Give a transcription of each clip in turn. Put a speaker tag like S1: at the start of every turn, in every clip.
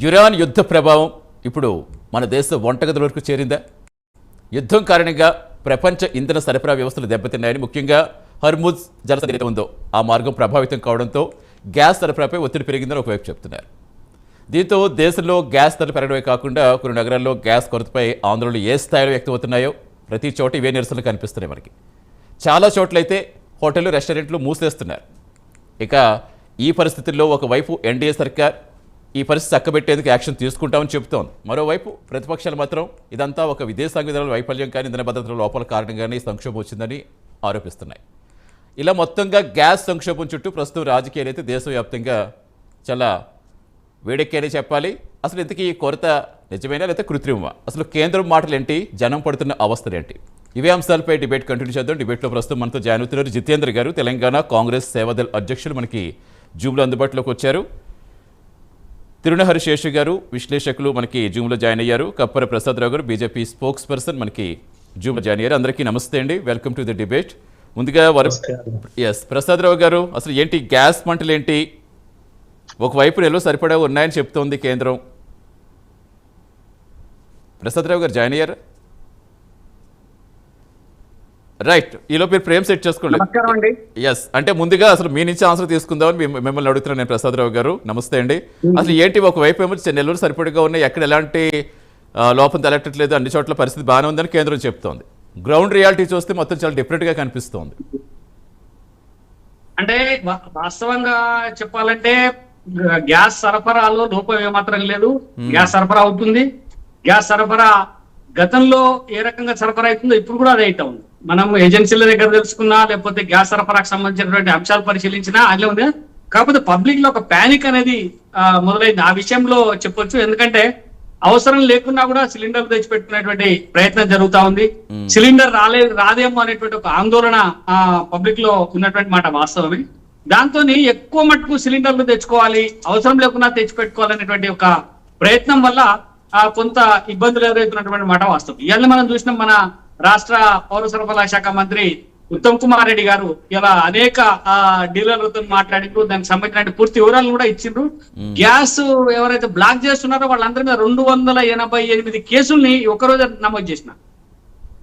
S1: Iran యుద్ధ ప్రభావం ఇప్పుడు మన దేశ వంటగదుల వరకు చేరిందా? యుద్ధం కారణంగా ప్రపంచ ఇంధన సరఫరా వ్యవస్థలు దెబ్బతిన్నాయని, ముఖ్యంగా హర్ముజ్ జలసంధి ఏదైతే ఉందో ఆ మార్గం ప్రభావితం కావడంతో గ్యాస్ సరఫరాపై ఒత్తిడి పెరిగిందని ఒకవైపు చెప్తున్నారు. దీంతో దేశంలో గ్యాస్ ధరలు పెరగడమే కాకుండా కొన్ని నగరాల్లో గ్యాస్ కొరతపై ఆందోళనలు ఏ స్థాయిలో వ్యక్తమవుతున్నాయో ప్రతి చోట ఇవే నిరసనలు కనిపిస్తున్నాయి మనకి. చాలా చోట్లయితే హోటళ్లు, రెస్టారెంట్లు మూసేస్తున్నారు. ఇక ఈ పరిస్థితుల్లో ఒకవైపు ఎన్డీఏ సర్కార్ ఈ పరిస్థితి చక్కబెట్టేందుకు యాక్షన్ తీసుకుంటామని చెబుతోంది. మరోవైపు ప్రతిపక్షాలు మాత్రం ఇదంతా ఒక విదేశాంగ విధానాల వైఫల్యం కానీ, ఇంధన భద్రతల లోపాల కారణంగానే సంక్షోభం వచ్చిందని ఆరోపిస్తున్నాయి. ఇలా మొత్తంగా గ్యాస్ సంక్షోభం చుట్టూ ప్రస్తుతం రాజకీయాలు అయితే దేశవ్యాప్తంగా చాలా వేడెక్కేనే చెప్పాలి. అసలు ఇంతకీ ఈ కొరత నిజమేనా లేదా కృత్రిమమా? అసలు కేంద్రం మాటలు ఏంటి, జనం పడుతున్న అవస్థలు ఏంటి? ఇవే అంశాలపై డిబేట్ కంటిన్యూ చేద్దాం. డిబేట్లో ప్రస్తుతం మనతో జాయిన్ అవుతున్నారు జితేంద్ర గారు, తెలంగాణ కాంగ్రెస్ సేవాదళ్ అధ్యక్షులు, మనకి జూమ్లో అందుబాటులోకి వచ్చారు. తిరునహరి శేషు గారు, విశ్లేషకులు, మనకి జూమ్లో జాయిన్ అయ్యారు. కప్పర ప్రసాదరావు గారు, బీజేపీ స్పోక్స్ పర్సన్, మనకి జూమ్లో జాయిన్ అయ్యారు. అందరికీ నమస్తే అండి, వెల్కమ్ టు ది డిబేట్. ముందుగా ప్రసాదరావు గారు, అసలు ఏంటి గ్యాస్ మంటలు ఏంటి? ఒకవైపు నెలలో సరిపడా ఉన్నాయని చెప్తోంది కేంద్రం. ప్రసాదరావు గారు జాయిన్ అయ్యారు? రైట్, ఈలో మీరు ఫ్రేమ్ సెట్ చేసుకోండి. ఎస్, అంటే ముందుగా అసలు మీ నుంచి ఆన్సర్ తీసుకుందామని మిమ్మల్ని అడుగుతున్నాను నేను. ప్రసాదరావు గారు నమస్తే అండి. అసలు ఏంటి, ఒకవైపు ఏమో నెల్లూరు సరిపడగా ఉన్నాయి, ఎక్కడ ఎలాంటి లోపం తలెట్టట్లేదు, అన్ని చోట్ల పరిస్థితి బాగానే ఉందని కేంద్రం చెప్తోంది. గ్రౌండ్ రియాలిటీ చూస్తే మొత్తం చాలా డిఫరెంట్గా కనిపిస్తోంది.
S2: అంటే వాస్తవంగా చెప్పాలంటే గ్యాస్ సరఫరాలో లోపం ఏమాత్రం లేదు. గ్యాస్ సరఫరా అవుతుంది. గ్యాస్ సరఫరా గతంలో ఏ రకంగా సరఫరా అవుతుందో ఇప్పుడు కూడా అదే అవుతా ఉంది. మనం ఏజెన్సీల దగ్గర తెలుసుకున్నా, లేకపోతే గ్యాస్ సరఫరాకు సంబంధించినటువంటి అంశాలు పరిశీలించినా అట్లే ఉంది. కాకపోతే పబ్లిక్ లో ఒక ప్యానిక్ అనేది మొదలైంది. ఆ విషయంలో చెప్పొచ్చు. ఎందుకంటే అవసరం లేకున్నా కూడా సిలిండర్ తెచ్చిపెట్టుకునేటువంటి ప్రయత్నం జరుగుతా ఉంది. సిలిండర్ రాదేమో అనేటువంటి ఒక ఆందోళన పబ్లిక్ లో ఉన్నటువంటి మాట వాస్తవమే. దాంతో ఎక్కువ మట్టుకు సిలిండర్లు తెచ్చుకోవాలి, అవసరం లేకున్నా తెచ్చిపెట్టుకోవాలనేటువంటి ఒక ప్రయత్నం వల్ల కొంత ఇబ్బందులు ఎదురవుతున్నటువంటి మాట వాస్తవం. ఇవాళ మనం చూసినాం, మన రాష్ట్ర పౌర సరఫరా శాఖ మంత్రి ఉత్తమ్ కుమార్ రెడ్డి గారు ఇలా అనేక డీలర్లతో మాట్లాడిండ్రు, దానికి సంబంధించిన పూర్తి వివరాలను కూడా ఇచ్చిండ్రు. గ్యాస్ ఎవరైతే బ్లాక్ చేస్తున్నారో వాళ్ళందరి మీద 288 కేసుల్ని ఒకరోజు నమోదు చేసిన.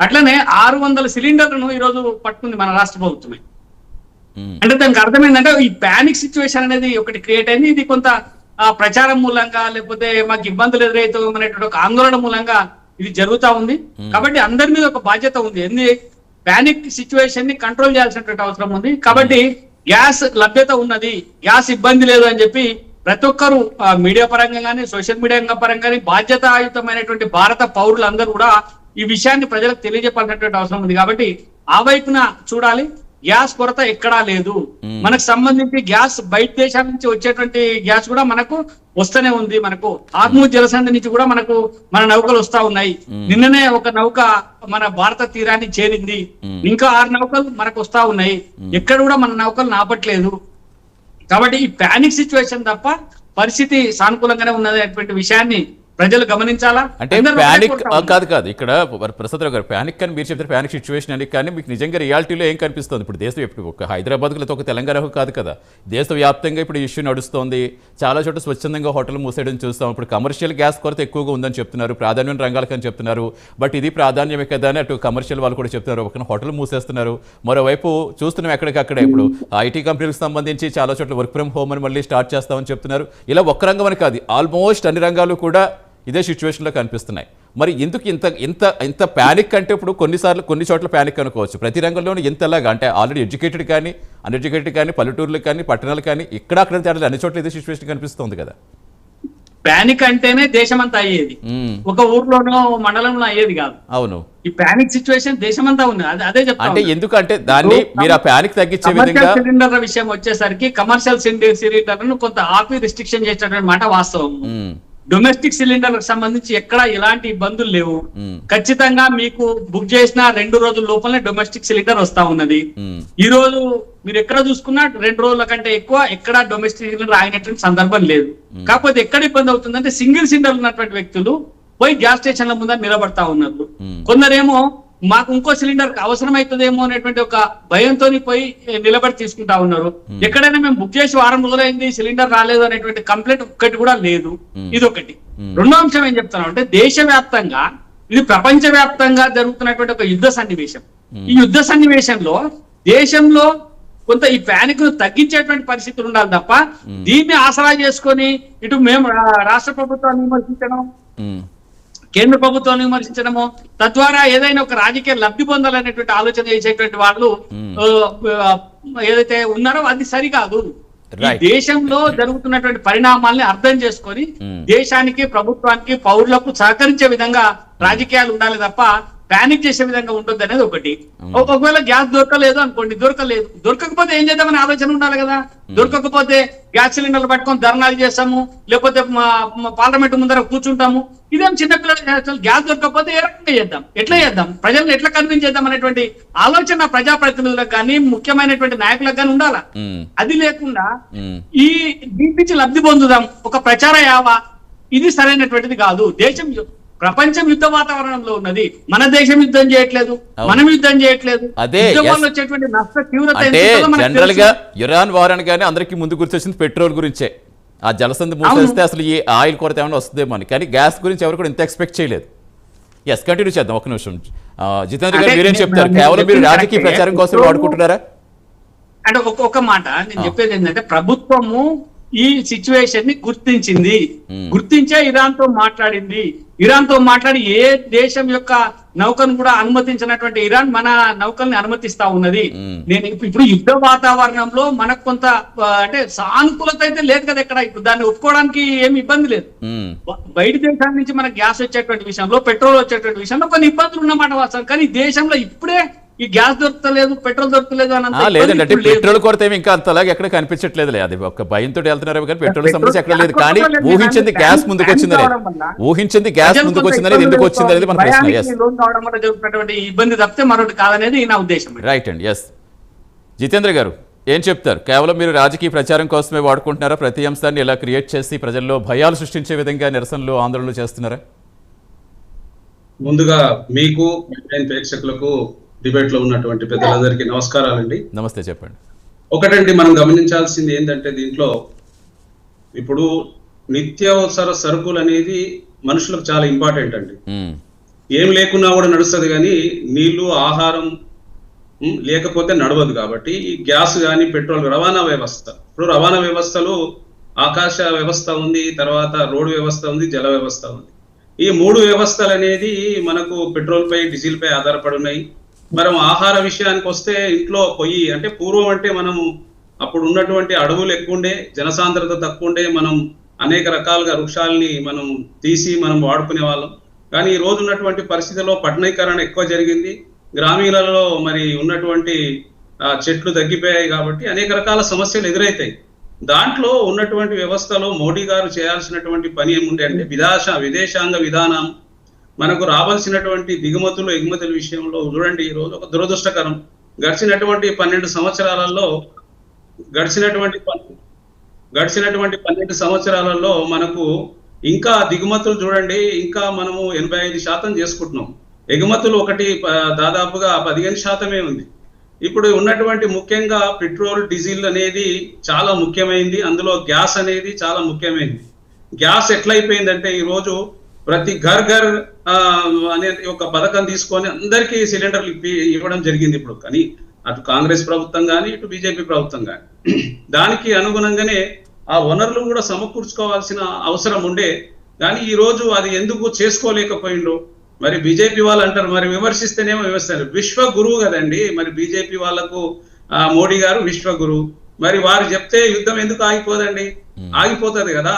S2: అట్లనే 600 సిలిండర్లను ఈ రోజు పట్టుకుంది మన రాష్ట్ర ప్రభుత్వమే. అంటే దానికి అర్థం ఏంటంటే ఈ పానిక్ సిచ్యువేషన్ అనేది ఒకటి క్రియేట్ అయింది. ఇది కొంత ప్రచారం మూలంగా, లేకపోతే మాకు ఇబ్బందులు ఎదురవుతాం అనేటువంటి ఒక ఆందోళన మూలంగా ఇది జరుగుతా ఉంది. కాబట్టి అందరి మీద ఒక బాధ్యత ఉంది. పానిక్ సిచ్యువేషన్ ని కంట్రోల్ చేయాల్సినటువంటి అవసరం ఉంది. కాబట్టి గ్యాస్ లభ్యత ఉన్నది, గ్యాస్ ఇబ్బంది లేదు అని చెప్పి ప్రతి ఒక్కరు మీడియా పరంగా కానీ, సోషల్ మీడియా పరంగా కానీ బాధ్యతాయుతమైనటువంటి భారత పౌరులందరూ కూడా ఈ విషయాన్ని ప్రజలకు తెలియజెప్పాల్సినటువంటి అవసరం ఉంది. కాబట్టి ఆ వైపున చూడాలి. గ్యాస్ కొరత ఎక్కడా లేదు. మనకు సంబంధించి గ్యాస్ బయట దేశాల నుంచి వచ్చేటువంటి గ్యాస్ కూడా మనకు వస్తూనే ఉంది. మనకు హార్ముజ్ జలసంధి నుంచి కూడా మన నౌకలు వస్తా ఉన్నాయి. నిన్ననే ఒక నౌక మన భారత తీరాన్ని చేరింది. ఇంకా 6 నౌకలు మనకు వస్తా ఉన్నాయి. ఎక్కడ కూడా మన నౌకలు ఆపట్లేదు. కాబట్టి ఈ పానిక్ సిచ్యువేషన్ తప్ప పరిస్థితి సానుకూలంగానే ఉన్నది అనేటువంటి విషయాన్ని ప్రజలు గమనించాలా.
S1: అంటే ప్యానిక్ కాదు ఇక్కడ ప్రసాదరావు గారు, ప్యానిక్ అని మీరు చెప్తారు, ప్యానిక్ సిచ్యువేషన్ అని. కానీ మీకు నిజంగా రియాలిటీలో ఏం కనిపిస్తుంది? ఇప్పుడు దేశం ఎప్పుడు ఒక హైదరాబాద్కు లేదా ఒక తెలంగాణకు కాదు కదా, దేశవ్యాప్తంగా ఇప్పుడు ఇష్యూ నడుస్తోంది. చాలా చోట్ల స్వచ్ఛందంగా హోటల్ మూసేయడం చూస్తాం. ఇప్పుడు కమర్షియల్ గ్యాస్ కొరత ఎక్కువగా ఉందని చెప్తున్నారు, ప్రాధాన్యమైన రంగాలకని చెప్తున్నారు. బట్ ఇది ప్రాధాన్యమే కదా అని అటు కమర్షియల్ వాళ్ళు కూడా చెప్తున్నారు. ఒక హోటల్ మూసేస్తున్నారు. మరోవైపు చూస్తున్నాం ఎక్కడికక్కడే ఇప్పుడు ఐటీ కంపెనీలకు సంబంధించి చాలా చోట్ల వర్క్ ఫ్రమ్ హోమ్ అని మళ్ళీ స్టార్ట్ చేస్తామని చెప్తున్నారు. ఇలా ఒక్క రంగం అని కాదు, ఆల్మోస్ట్ అన్ని రంగాలు కూడా ఇదే సిచ్యువేషన్లో కనిపిస్తున్నాయి. మరి ఎందుకు ఇంత ప్యానిక్ అంటే ఇప్పుడు కొన్ని చోట్ల ప్యానిక్ అనుకోవచ్చు, ప్రతి రంగంలోనూ ఎంతలాగా అంటే ఆల్రెడీ ఎడ్యుకేటెడ్ కానీ, అన్ఎడ్యుకేటెడ్ కానీ, పల్లెటూర్లు కానీ, పట్టణాలు కానీ, అక్కడ తేడా అన్ని చోట్ల ఇదే సిచ్యువేషన్ కనిపిస్తుంది కదా.
S2: పానిక్ అంటేనే దేశమంతా అయ్యేది, ఒక ఊర్లోనో మండలంలో అయ్యేది కాదు.
S1: అవును,
S2: ఈ పానిక్ సిచ్యువేషన్ దేశమంతా ఉంది. అదే చెప్తా.
S1: అంటే ఎందుకంటే దాన్ని మీరు ఆ పానిక్ తగ్గించే విధంగా
S2: సిలిండర్ల విషయం వచ్చేసరికి కమర్షియల్ సిలిండర్లను కొంత ఆపి రిస్ట్రిక్షన్ చేసినటువంటి మాట వాస్తవం. డొమెస్టిక్ సిలిండర్ సంబంధించి ఎక్కడ ఎలాంటి ఇబ్బందులు లేవు. ఖచ్చితంగా మీకు బుక్ చేసిన 2 రోజుల లోపలనే డొమెస్టిక్ సిలిండర్ వస్తా ఉన్నది. ఈ రోజు మీరు ఎక్కడ చూసుకున్నా 2 రోజుల కంటే ఎక్కువ ఎక్కడ డొమెస్టిక్ సిలిండర్ ఆగినటువంటి సందర్భం లేదు. కాకపోతే ఎక్కడ ఇబ్బంది అవుతుందంటే సింగిల్ సిలిండర్ ఉన్నటువంటి వ్యక్తులు పోయి గ్యాస్ స్టేషన్ల ముందర నిలబడతా ఉన్నారు. కొందరేమో మాకు ఇంకో సిలిండర్ అవసరం అవుతుందేమో అనేటువంటి ఒక భయంతో పోయి నిలబడి తీసుకుంటా ఉన్నారు. ఎక్కడైనా మేము బుక్ చేసి వారం రోజులైంది సిలిండర్ రాలేదు అనేటువంటి కంప్లైంట్ ఒక్కటి కూడా లేదు. ఇది ఒకటి. రెండో అంశం ఏం చెప్తాను అంటే దేశవ్యాప్తంగా ఇది ప్రపంచవ్యాప్తంగా జరుగుతున్నటువంటి ఒక యుద్ధ సన్నివేశం. ఈ యుద్ధ సన్నివేశంలో దేశంలో కొంత ఈ ప్యానిక్ ను తగ్గించేటువంటి పరిస్థితులు ఉండాలి తప్ప దీన్ని ఆసరా చేసుకొని ఇటు మేము రాష్ట్ర ప్రభుత్వాన్ని విమర్శించడం, కేంద్ర ప్రభుత్వాన్ని విమర్శించడము, తద్వారా ఏదైనా ఒక రాజకీయ లబ్ధి పొందాలనేటువంటి ఆలోచన చేసేటువంటి వాళ్ళు ఏదైతే ఉన్నారో అది సరికాదు. ఈ దేశంలో జరుగుతున్నటువంటి పరిణామాల్ని అర్థం చేసుకొని దేశానికి, ప్రభుత్వానికి, పౌరులకు సహకరించే విధంగా రాజకీయాలు ఉండాలి తప్ప ప్యానిక్ చేసే విధంగా ఉంటుంది అనేది ఒకటి. ఒకవేళ గ్యాస్ దొరకలేదు అనుకోండి, దొరకకపోతే ఏం చేద్దామని ఆలోచన ఉండాలి కదా. దొరకకపోతే గ్యాస్ సిలిండర్లు పట్టుకొని ధర్నాలు చేస్తాము, లేకపోతే పార్లమెంట్ ముందర కూర్చుంటాము. ఇదేం చిన్నపిల్లలు గ్యాస్ దొరకకపోతే ఏ రకంగా చేద్దాం, ఎట్లా చేద్దాం, ప్రజలను ఎట్లా కన్విన్స్ చేద్దాం అనేటువంటి ఆలోచన ప్రజాప్రతినిధులకు కానీ ముఖ్యమైనటువంటి నాయకులకు కానీ ఉండాలా. అది లేకుండా ఈ దీని నుంచి లబ్ధి పొందుదాం ఒక ప్రచార యావా, ఇది సరైనటువంటిది కాదు. ప్రపంచం యుద్ధ వాతావరణంలో ఉన్నది, మన దేశం యుద్ధం చేయట్లేదు, మనం యుద్ధం చేయట్లేదు. వచ్చేటువంటి నష్ట తీవ్రత
S1: జనరల్ గా ఇరాన్ వార్ అనగానే అందరికీ ముందు గుర్తొచ్చింది పెట్రోల్ గురించే. ఆ జలసంధి మూసేస్తే అసలు ఈ ఆయిల్ కొరత ఏమైనా వస్తుందేమో అని, కానీ గ్యాస్ గురించి ఎవరు కూడా ఇంత ఎక్స్పెక్ట్ చేయలేదు. ఎస్, కంటిన్యూ చేద్దాం. ఒక నిమిషం జితేంద్ర గారు మీరేం చెప్తారు? కేవలం మీరు రాజకీయ ప్రచారం కోసం వాడుకుంటున్నారా?
S2: అంటే ఒక మాట నేను చెప్పేది ఏంటంటే ప్రభుత్వము ఈ సిచ్యువేషన్ ని గుర్తించే ఇరాన్ తో మాట్లాడి ఏ దేశం యొక్క నౌకను కూడా అనుమతించినటువంటి ఇరాన్ మన నౌకల్ని అనుమతిస్తా ఉన్నది. నేను ఇప్పుడు యుద్ధ వాతావరణంలో మనకు కొంత అంటే సానుకూలత అయితే లేదు కదా ఎక్కడ. ఇప్పుడు దాన్ని ఒప్పుకోవడానికి ఏమి ఇబ్బంది లేదు. బయట దేశాల నుంచి మనకు గ్యాస్ వచ్చేటువంటి విషయంలో, పెట్రోల్ వచ్చేటువంటి విషయంలో కొన్ని ఇబ్బందులు ఉన్నమాట వాస్తవం. కానీ దేశంలో ఇప్పుడే ఈ గ్యాస్ దొరకలేదు, పెట్రోల్ దొరకలేదు అని
S1: లేదంటే పెట్రోల్ కొరత ఏమి ఇంకా అంతలాగా ఎక్కడ కనిపించట్లేదు. అది ఒక భయంతో వెళ్తున్నారు కానీ పెట్రోల్ సమస్య ఎక్కడ లేదు. కానీ ఊహించింది గ్యాస్ ముందుకు వచ్చిందని ఎందుకు వచ్చింది అనేది మన ప్రశ్న.
S2: ఇబ్బంది తప్పితే మరొకటి కాదనేది నా ఉద్దేశం.
S1: రైట్ అండి. ఎస్, జితేంద్ర గారు ఏం చెప్తారు? కేవలం మీరు రాజకీయ ప్రచారం కోసమే వాడుకుంటున్నారా? ప్రతి అంశాన్ని ఇలా క్రియేట్ చేసి ప్రజల్లో భయాలు సృష్టించే విధంగా నిరసనలు, ఆందోళనలు చేస్తున్నారా?
S3: ముందుగా మీకు ప్రేక్షకులకు, డిబేట్ లో ఉన్నటువంటి పెద్దలందరికీ నమస్కారాలండి.
S1: నమస్తే, చెప్పండి.
S3: ఒకటండి, మనం గమనించాల్సింది ఏంటంటే దీంట్లో ఇప్పుడు నిత్యావసర సరుకులు అనేది మనుషులకు చాలా ఇంపార్టెంట్ అండి. ఏం లేకున్నా కూడా నడుస్తుంది, కానీ నీళ్లు, ఆహారం లేకపోతే నడవదు. కాబట్టి ఈ గ్యాస్ కానీ పెట్రోల్, రవాణా వ్యవస్థ, ఇప్పుడు రవాణా వ్యవస్థలో ఆకాశ వ్యవస్థ ఉంది, తర్వాత రోడ్డు వ్యవస్థ ఉంది, జల వ్యవస్థ ఉంది. ఈ మూడు వ్యవస్థలు అనేది మనకు పెట్రోల్ పై, డీజిల్ పై ఆధారపడి ఉన్నాయి. మనం ఆహార విషయానికి వస్తే ఇంట్లో పొయ్యి అంటే పూర్వం అంటే మనము అప్పుడు ఉన్నటువంటి అడవులు ఎక్కువ ఉండే, జనసాంద్రత తక్కువ ఉండే, మనం అనేక రకాలుగా వృక్షాలని మనం తీసి మనం వాడుకునే వాళ్ళం. కానీ ఈ రోజు ఉన్నటువంటి పరిస్థితుల్లో పట్టణీకరణ ఎక్కువ జరిగింది, గ్రామీణాలలో మరి ఉన్నటువంటి చెట్లు తగ్గిపోయాయి. కాబట్టి అనేక రకాల సమస్యలు ఎదురవుతాయి. దాంట్లో ఉన్నటువంటి వ్యవస్థలో మోడీ గారు చేయాల్సినటువంటి పని ఏముండే అంటే విదేశాంగ విధానం, మనకు రావాల్సినటువంటి దిగుమతులు, ఎగుమతుల విషయంలో చూడండి, ఈ రోజు ఒక దురదృష్టకరం. గడిచినటువంటి 12 సంవత్సరాలలో మనకు ఇంకా దిగుమతులు చూడండి, ఇంకా మనము 85% చేసుకుంటున్నాం. ఎగుమతులు దాదాపుగా 15% ఉంది. ఇప్పుడు ఉన్నటువంటి ముఖ్యంగా పెట్రోల్, డీజిల్ అనేది చాలా ముఖ్యమైనది. అందులో గ్యాస్ అనేది చాలా ముఖ్యమైనది. గ్యాస్ ఎట్లయిపోయిందంటే ఈరోజు ప్రతి ఘర్ అనే ఒక పథకం తీసుకొని అందరికీ సిలిండర్లు ఇవ్వడం జరిగింది ఇప్పుడు. కానీ అటు కాంగ్రెస్ ప్రభుత్వం కానీ, ఇటు బీజేపీ ప్రభుత్వం కానీ దానికి అనుగుణంగానే ఆ వనరులు కూడా సమకూర్చుకోవాల్సిన అవసరం ఉండే. కానీ ఈ రోజు అది ఎందుకు చేసుకోలేకపోయిందో మరి బీజేపీ వాళ్ళు అంటారు. మరి విమర్శిస్తేనేమో విమర్శిస్తారు. విశ్వ గురువు కదండి మరి బీజేపీ వాళ్ళకు మోడీ గారు విశ్వ గురువు. మరి వారు చెప్తే యుద్ధం ఎందుకు ఆగిపోదండి? ఆగిపోతుంది కదా.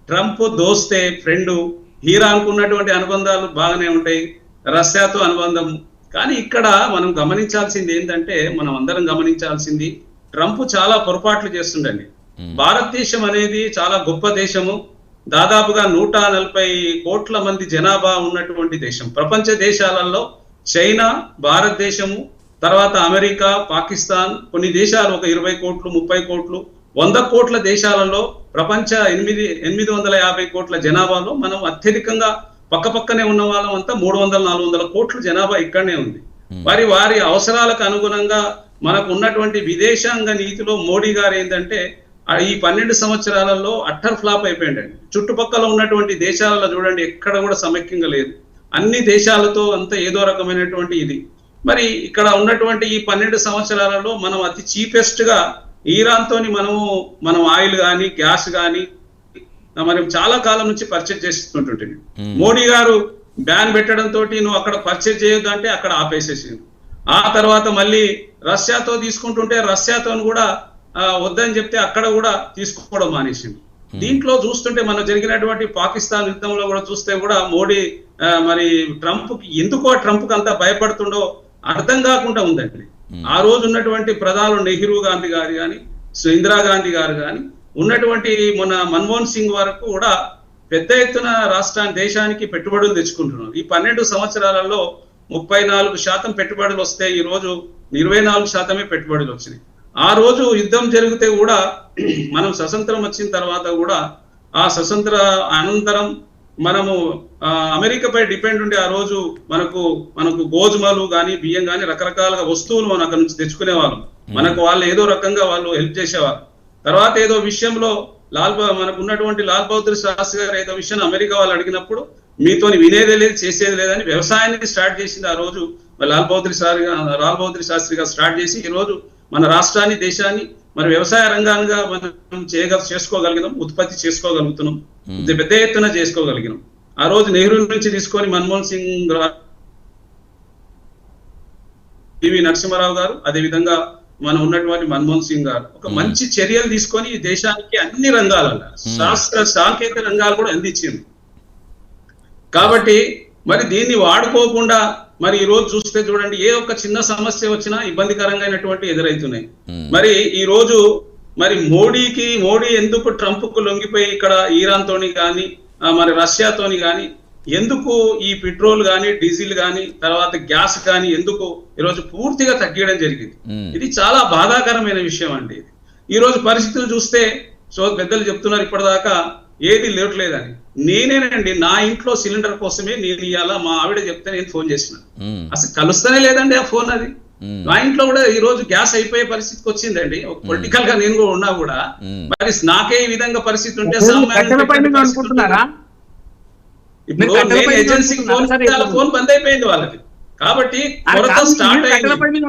S3: ట్రంప్ దోస్తే ఫ్రెండు, ఇరాన్కు ఉన్నటువంటి అనుబంధాలు బాగానే ఉంటాయి, రష్యాతో అనుబంధం. కానీ ఇక్కడ మనం గమనించాల్సింది ఏంటంటే, మనం అందరం గమనించాల్సింది, ట్రంప్ చాలా పొరపాట్లు చేస్తుండండి. భారతదేశం అనేది చాలా గొప్ప దేశము, దాదాపుగా 140 కోట్ల మంది జనాభా ఉన్నటువంటి దేశం. ప్రపంచ దేశాలలో చైనా, భారతదేశము, తర్వాత అమెరికా, పాకిస్తాన్, కొన్ని దేశాలు ఒక 20 కోట్లు, 30 కోట్లు, 100 కోట్ల దేశాలలో ప్రపంచ 850 కోట్ల జనాభాలో మనం అత్యధికంగా పక్కపక్కనే ఉన్న వాళ్ళం అంతా 300-400 కోట్ల జనాభా ఇక్కడనే ఉంది. మరి వారి అవసరాలకు అనుగుణంగా మనకు ఉన్నటువంటి విదేశాంగ నీతిలో మోడీ గారు ఏంటంటే ఈ 12 సంవత్సరాలలో అట్టర్ ఫ్లాప్ అయిపోయిందండి. చుట్టుపక్కల ఉన్నటువంటి దేశాలలో చూడండి ఎక్కడ కూడా సమైక్యంగా లేదు, అన్ని దేశాలతో అంత ఏదో రకమైనటువంటి ఇది. మరి ఇక్కడ ఉన్నటువంటి ఈ 12 సంవత్సరాలలో మనం అతి చీపెస్ట్ గా ఇరాన్ తోని మనం ఆయిల్ కానీ గ్యాస్ కానీ మనం చాలా కాలం నుంచి పర్చేజ్ చేస్తుంటుంది. మోడీ గారు బ్యాన్ పెట్టడంతో నువ్వు అక్కడ పర్చేజ్ చేయొద్దు అంటే అక్కడ ఆపేసేసింది. ఆ తర్వాత మళ్ళీ రష్యాతో తీసుకుంటుంటే రష్యాతో కూడా వద్దని చెప్తే అక్కడ కూడా తీసుకోవడం మానేసింది. దీంట్లో చూస్తుంటే మనం జరిగినటువంటి పాకిస్తాన్ యుద్ధంలో కూడా చూస్తే కూడా మోడీ మరి ఎందుకో ట్రంప్ కి అంతా భయపడుతుండో అర్థం కాకుండా ఉందండి. ఆ రోజు ఉన్నటువంటి ప్రధానులు నెహ్రూ గాంధీ గారు కానీ ఇందిరాగాంధీ గారు కానీ ఉన్నటువంటి మన మన్మోహన్ సింగ్ వరకు కూడా పెద్ద ఎత్తున దేశానికి పెట్టుబడులు తెచ్చుకుంటున్నారు. ఈ 12 సంవత్సరాలలో 34% పెట్టుబడులు వస్తే ఈ రోజు 24% పెట్టుబడులు వచ్చినాయి. ఆ రోజు యుద్ధం జరిగితే కూడా మనం స్వతంత్రం వచ్చిన తర్వాత కూడా ఆ స్వతంత్ర అనంతరం మనము అమెరికాపై డిపెండ్ ఉండే ఆ రోజు మనకు గోధుమలు కానీ బియ్యం కానీ రకరకాల వస్తువులు మనం అక్కడ నుంచి తెచ్చుకునేవాళ్ళం. మనకు వాళ్ళు ఏదో రకంగా వాళ్ళు హెల్ప్ చేసేవారు. తర్వాత ఏదో విషయంలో మనకు ఉన్నటువంటి లాల్ బహదూర్ శాస్త్రి గారు ఏదో విషయం అమెరికా వాళ్ళు అడిగినప్పుడు మీతో వినేదే లేదు చేసేది లేదని వ్యవసాయాన్ని స్టార్ట్ చేసింది. ఆ రోజు లాల్ బహదూర్ శాస్త్రి గారు స్టార్ట్ చేసి ఈ రోజు మన రాష్ట్రాన్ని దేశాన్ని మరి వ్యవసాయ రంగాలుగా మనం చేసుకోగలిగినాం, ఉత్పత్తి చేసుకోగలుగుతున్నాం, పెద్ద ఎత్తున చేసుకోగలిగినాం. ఆ రోజు నెహ్రూ నుంచి తీసుకొని మన్మోహన్ సింగ్, పివి నరసింహారావు గారు, అదే విధంగా మనం ఉన్నటువంటి మన్మోహన్ సింగ్ గారు ఒక మంచి చర్యలు తీసుకొని ఈ దేశానికి అన్ని రంగాలలో శాస్త్ర సాంకేతిక రంగాలు కూడా అందించింది. కాబట్టి మరి దీన్ని వాడుకోకుండా మరి ఈ రోజు చూస్తే చూడండి ఏ ఒక్క చిన్న సమస్య వచ్చినా ఇబ్బందికరంగా ఎదురవుతున్నాయి. మరి ఈ రోజు మరి మోడీ ఎందుకు ట్రంప్ కు లొంగిపోయి ఇక్కడ ఇరాన్ తోని కానీ మరి రష్యాతోని కానీ ఎందుకు ఈ పెట్రోల్ కానీ డీజిల్ కానీ తర్వాత గ్యాస్ కానీ ఎందుకు ఈరోజు పూర్తిగా తగ్గించడం జరిగింది. ఇది చాలా బాధాకరమైన విషయం అండి. ఈ రోజు పరిస్థితులు చూస్తే పెద్దలు చెప్తున్నారు ఇప్పటిదాకా ఏది లేట్లేదని. నేనేనండి నా ఇంట్లో సిలిండర్ కోసమే నేను ఇవాళ మా ఆవిడ చెప్తే నేను ఫోన్ చేసిన, అసలు కలుస్తూనే లేదండి ఆ ఫోన్. అది నా ఇంట్లో కూడా ఈ రోజు గ్యాస్ అయిపోయే పరిస్థితికి వచ్చిందండి. పొలిటికల్ గా నేను కూడా ఉన్నా కూడా మరి నాకే ఈ విధంగా పరిస్థితి ఉంటే ఇప్పుడు నేను ఏజెన్సీకి ఫోన్ బంద్ అయిపోయింది వాళ్ళకి. కాబట్టి స్టార్ట్ అయింది.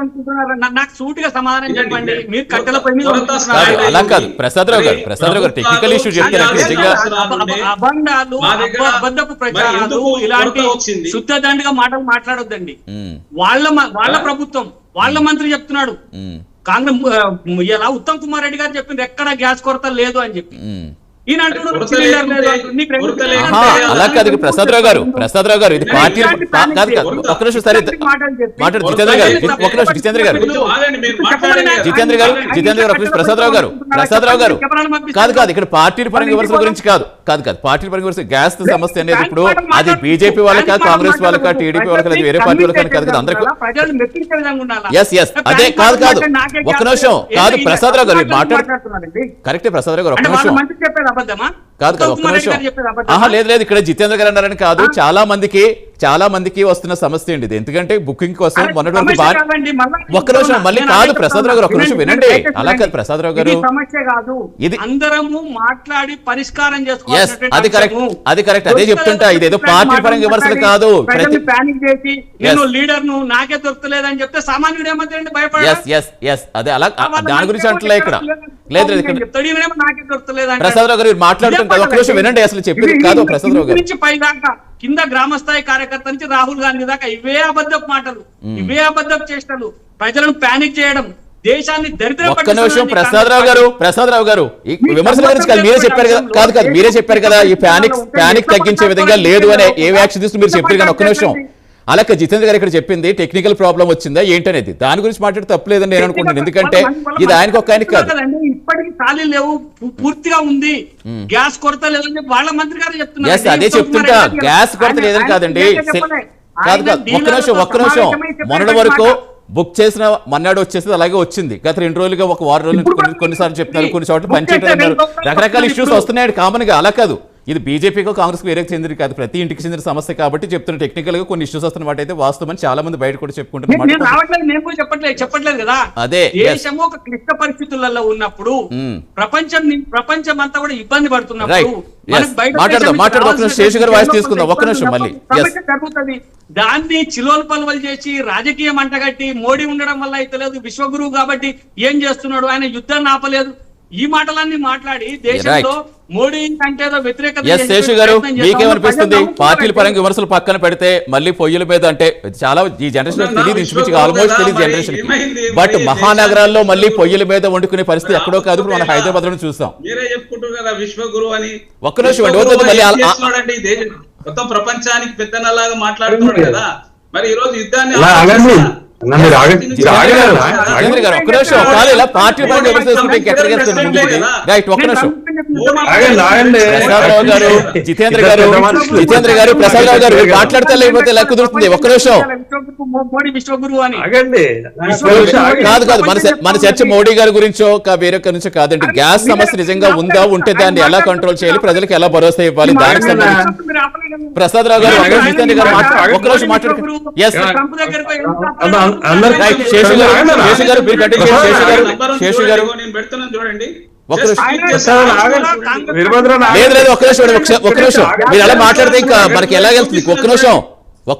S2: నాకు సూటిగా సమాధానం చెప్పండి. మీరు కట్టెల పై
S1: అలా కాదు ప్రసాద్ రావు గారు టెక్నికల్ ఇష్యూ
S2: అబండాలు అబద్ధపు ప్రచారాలు ఇలాంటి శుద్ధ దండిగా మాటలు మాట్లాడొద్దండి. వాళ్ళ ప్రభుత్వం వాళ్ళ మంత్రి చెప్తున్నాడు కాంగ్రెస్ ఇలా ఉత్తమ్ కుమార్ రెడ్డి గారు చెప్పింది ఎక్కడ గ్యాస్ కొరత లేదు అని చెప్పి.
S1: అలా కాదు ప్రసాద్ రావు గారు ఇది పార్టీ ఒక్క నిమిషం సరే మాట్లాడు జితేంద్ర గారు ఒక నిమిషం ప్రసాద్ రావు గారు కాదు ఇక్కడ పార్టీ పరంగా విమర్శల గురించి కాదు పార్టీ పరంగా విమర్శ గ్యాస్ సమస్య అనేది ఇప్పుడు అది బీజేపీ వాళ్ళకా కాంగ్రెస్ వాళ్ళకా టీడీపీ వాళ్ళకా వేరే పార్టీ వాళ్ళకా కాదు కదా అందరికీ అదే కాదు ఒక్క నిమిషం కాదు ప్రసాద్ రావు గారు మాట్లాడు కరెక్టే ప్రసాద్ రావు గారు ఒక్క నిమిషం కాదు ఒక్క నిమిషం లేదు ఇక్కడ జితేంద్ర గారు అన్నారని కాదు చాలా మందికి వస్తున్న సమస్య అండి ఇది. ఎందుకంటే బుకింగ్ కోసం మొన్నటి వరకు ఒక్క నిమిషం మళ్ళీ కాదు ప్రసాద్ రావు గారు ఒక్క నిమిషం వినండి. అలా కాదు ప్రసాద్ రావు గారు
S2: సమస్య కాదు, ఇది అందరము మాట్లాడి పరిష్కారం
S1: అది కరెక్ట్ అదే చెప్తుంటా. ఇదేదో పార్టీ పరంగా విమర్శలు కాదు.
S2: ప్యానిక్ చేసి నేను లీడర్ ను నాకే దొరకలేదని చెప్తే సామాన్యుడు ఏమంటారండి భయపడ
S1: అదే అలా దాని గురించి అంటలే ఇక్కడ లేదు
S2: నాకే దొరకలేదు.
S1: ప్రసాద్ రావు గారు మాట్లాడుతుంటారు ఒక్క నిమిషం వినండి. అసలు చెప్పింది కాదు ప్రసాద్ రావు గారు
S2: పైదాకా కింద గ్రామస్థాయి కార్యకర్త నుంచి రాహుల్ గాంధీ దాకా ఇవే అబద్ధపు మాటలు, ఇవే అబద్ధపు చేష్టలు, ప్రజలను ప్యానిక్ చేయడం, దేశాన్ని దరిద్రం.
S1: ఒక్క నిమిషం ప్రసాద్ రావు గారు ఈ విమర్శల గురించి కాదు మీరే చెప్పారు కదా కాదు మీరే చెప్పారు కదా ఈ ప్యానిక్ తగ్గించే విధంగా లేదు అనే ఏ యాక్షన్ తీసుకుని మీరు చెప్పారు కానీ ఒక్క నిమిషం అలాగే జితేంద్ర గారు ఇక్కడ చెప్పింది టెక్నికల్ ప్రాబ్లం వచ్చిందా ఏంటనేది దాని గురించి మాట్లాడితే తప్పలేదని నేను అనుకుంటున్నాను. ఎందుకంటే ఇది ఆయనకు ఒక ఆయనకి కాదు.
S2: ఇప్పటికీ ఖాళీ లేవు, పూర్తిగా ఉంది, గ్యాస్ కొరత లేదని చెప్పి వాళ్ళ మంత్రి గారు చెప్తున్నారు.
S1: అదే చెప్తుంటా గ్యాస్ కొరత లేదని కాదండి కాదు ఒక్క నిమిషం మొన్నటి వరకు బుక్ చేసిన మన్నాడు వచ్చేసి అలాగే వచ్చింది. గత 2 రోజులుగా ఒక వారం రోజులు కొన్నిసార్లు చెప్తున్నారు, కొన్ని చోట్ల పనిచేయడం రకరకాల ఇష్యూస్ వస్తున్నాయి కామన్ గా. అలా కాదు ఇది బీజేపీకో కాంగ్రెస్కి వేరే చెందినది కాదు, ప్రతి ఇంటికి చెందిన సమస్య కాబట్టి చెప్తున్న టెక్నికల్గా కొన్ని ఇష్యూస్ వస్తున్న మాట అయితే వాస్తవం చాలా మంది బయట కూడా చెప్పుకుంటున్నారు.
S2: నేను రావట్లేదు, నేను కూడా చెప్పట్లేదు కదా.
S1: అదే
S2: దేశము ఒక క్లిష్ట పరిస్థితులలో ఉన్నప్పుడు ప్రపంచం అంతా కూడా ఇబ్బంది పడుతున్నప్పుడు
S1: మాట్లాడదాం. శేషు గారు వాయిస్ తీసుకుందాం ఒక్క నిమిషం మళ్ళీ.
S2: జరుగుతుంది దాన్ని చిలోలు పలువలు చేసి రాజకీయం అంటగట్టి మోడీ ఉండడం వల్ల అయితే లేదు, విశ్వగురువు కాబట్టి ఏం చేస్తున్నాడు, ఆయన యుద్ధాన్ని ఆపలేదు, ఈ మాటలన్నీ మాట్లాడి దేశంలో మోడీ అంటే వ్యతిరేకత.
S1: శేషు గారు మీకేమనిపిస్తుంది? పార్టీల పరంగా విమర్శలు పక్కన పెడితే మళ్ళీ పొయ్యిల మీద అంటే చాలా ఈ జనరేషన్ తెలియదు, ఇంచుమించుగా ఆల్మోస్ట్ తెలియదు జనరేషన్ కి. బట్ మహానగరాల్లో మళ్ళీ పొయ్యిల మీద వండుకునే పరిస్థితి ఎక్కడో కాదు, ఇప్పుడు మనం హైదరాబాద్ లో చూస్తాం.
S3: మీరే చెప్పుకుంటారు కదా విశ్వగురు అని.
S1: ఒక్క నిమిషం మళ్ళీ
S3: మొత్తం ప్రపంచానికి పెద్దనలాగా మాట్లాడుతున్నాడు కదా, మరి ఈ రోజు యుద్ధాన్ని పార్టీ జితేంద్ర గారు ప్రసాదరావు గారు మాట్లాడితే లేకపోతే ఎలా కుదురుతుంది? ఒక్క నిమిషం కాదు మన చర్చ మోడీ గారి గురించో వేరొక నుంచో కాదండి. గ్యాస్ సమస్య నిజంగా ఉందా, ఉంటే దాన్ని ఎలా కంట్రోల్ చేయాలి, ప్రజలకు ఎలా భరోసా ఇవ్వాలి, దానికి సంబంధించి ప్రసాదరావు గారు జితేంద్ర గారు ఒక్క నిమిషం మాట్లాడుతున్నారు. మీరు అలా మాట్లాడితే ఇంకా మనకి ఎలా వెళ్తుంది? ఒక్క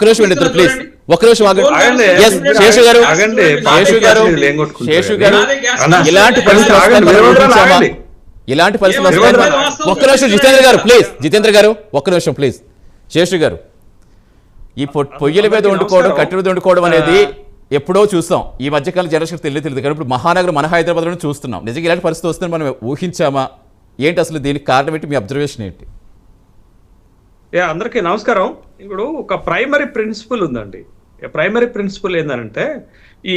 S3: నిమిషం ఇద్దరు ప్లీజ్, ఒక్క నిమిషం ఆగండి. శేషు గారు ఇలాంటి పరిస్థితులు ఒక్క నిమిషం జితేంద్ర గారు ఒక్క నిమిషం ప్లీజ్. శేషు గారు ఈ పొయ్యిల మీద వండుకోవడం, కట్టెల మీద వండుకోవడం అనేది ఎప్పుడో చూస్తాం, ఈ మధ్యకాలం జనరేషన్ తెలియదు కానీ ఇప్పుడు మహానగరం మన హైదరాబాద్లో చూస్తున్నాం. నిజంగా ఇలాంటి పరిస్థితి వస్తుందని మనం ఊహించామా ఏంటి? అసలు దీనికి కారణం ఏంటి? మీ అబ్జర్వేషన్ ఏంటి?
S4: అందరికీ నమస్కారం. ఇప్పుడు ఒక ప్రైమరీ ప్రిన్సిపల్ ఉందండి. ప్రైమరీ ప్రిన్సిపల్ ఏంటంటే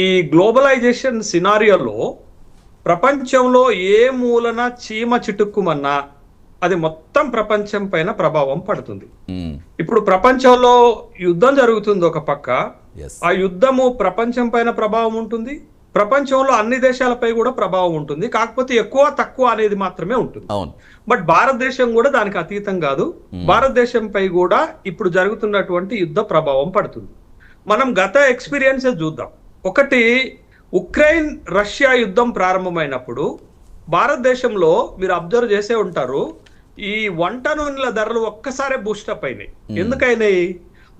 S4: ఈ గ్లోబలైజేషన్ సినారియోలో ప్రపంచంలో ఏ మూలన చీమ చిటుక్కుమన్నా అది మొత్తం ప్రపంచం పైన ప్రభావం పడుతుంది. ఇప్పుడు ప్రపంచంలో యుద్ధం జరుగుతుంది ఒక పక్క, ఆ యుద్ధము ప్రపంచం పైన ప్రభావం ఉంటుంది, ప్రపంచంలో అన్ని దేశాలపై కూడా ప్రభావం ఉంటుంది. కాకపోతే ఎక్కువ తక్కువ అనేది మాత్రమే ఉంటుంది. బట్ భారతదేశం కూడా దానికి అతీతం కాదు. భారతదేశంపై కూడా ఇప్పుడు జరుగుతున్నటువంటి యుద్ధ ప్రభావం పడుతుంది. మనం గత ఎక్స్పీరియన్సెస్ చూద్దాం. ఒకటి, ఉక్రెయిన్ రష్యా యుద్ధం ప్రారంభమైనప్పుడు భారతదేశంలో మీరు అబ్జర్వ్ చేసే ఉంటారు, ఈ వంట నూనెల ధరలు ఒక్కసారే బూస్టప్ అయినాయి. ఎందుకైనాయి?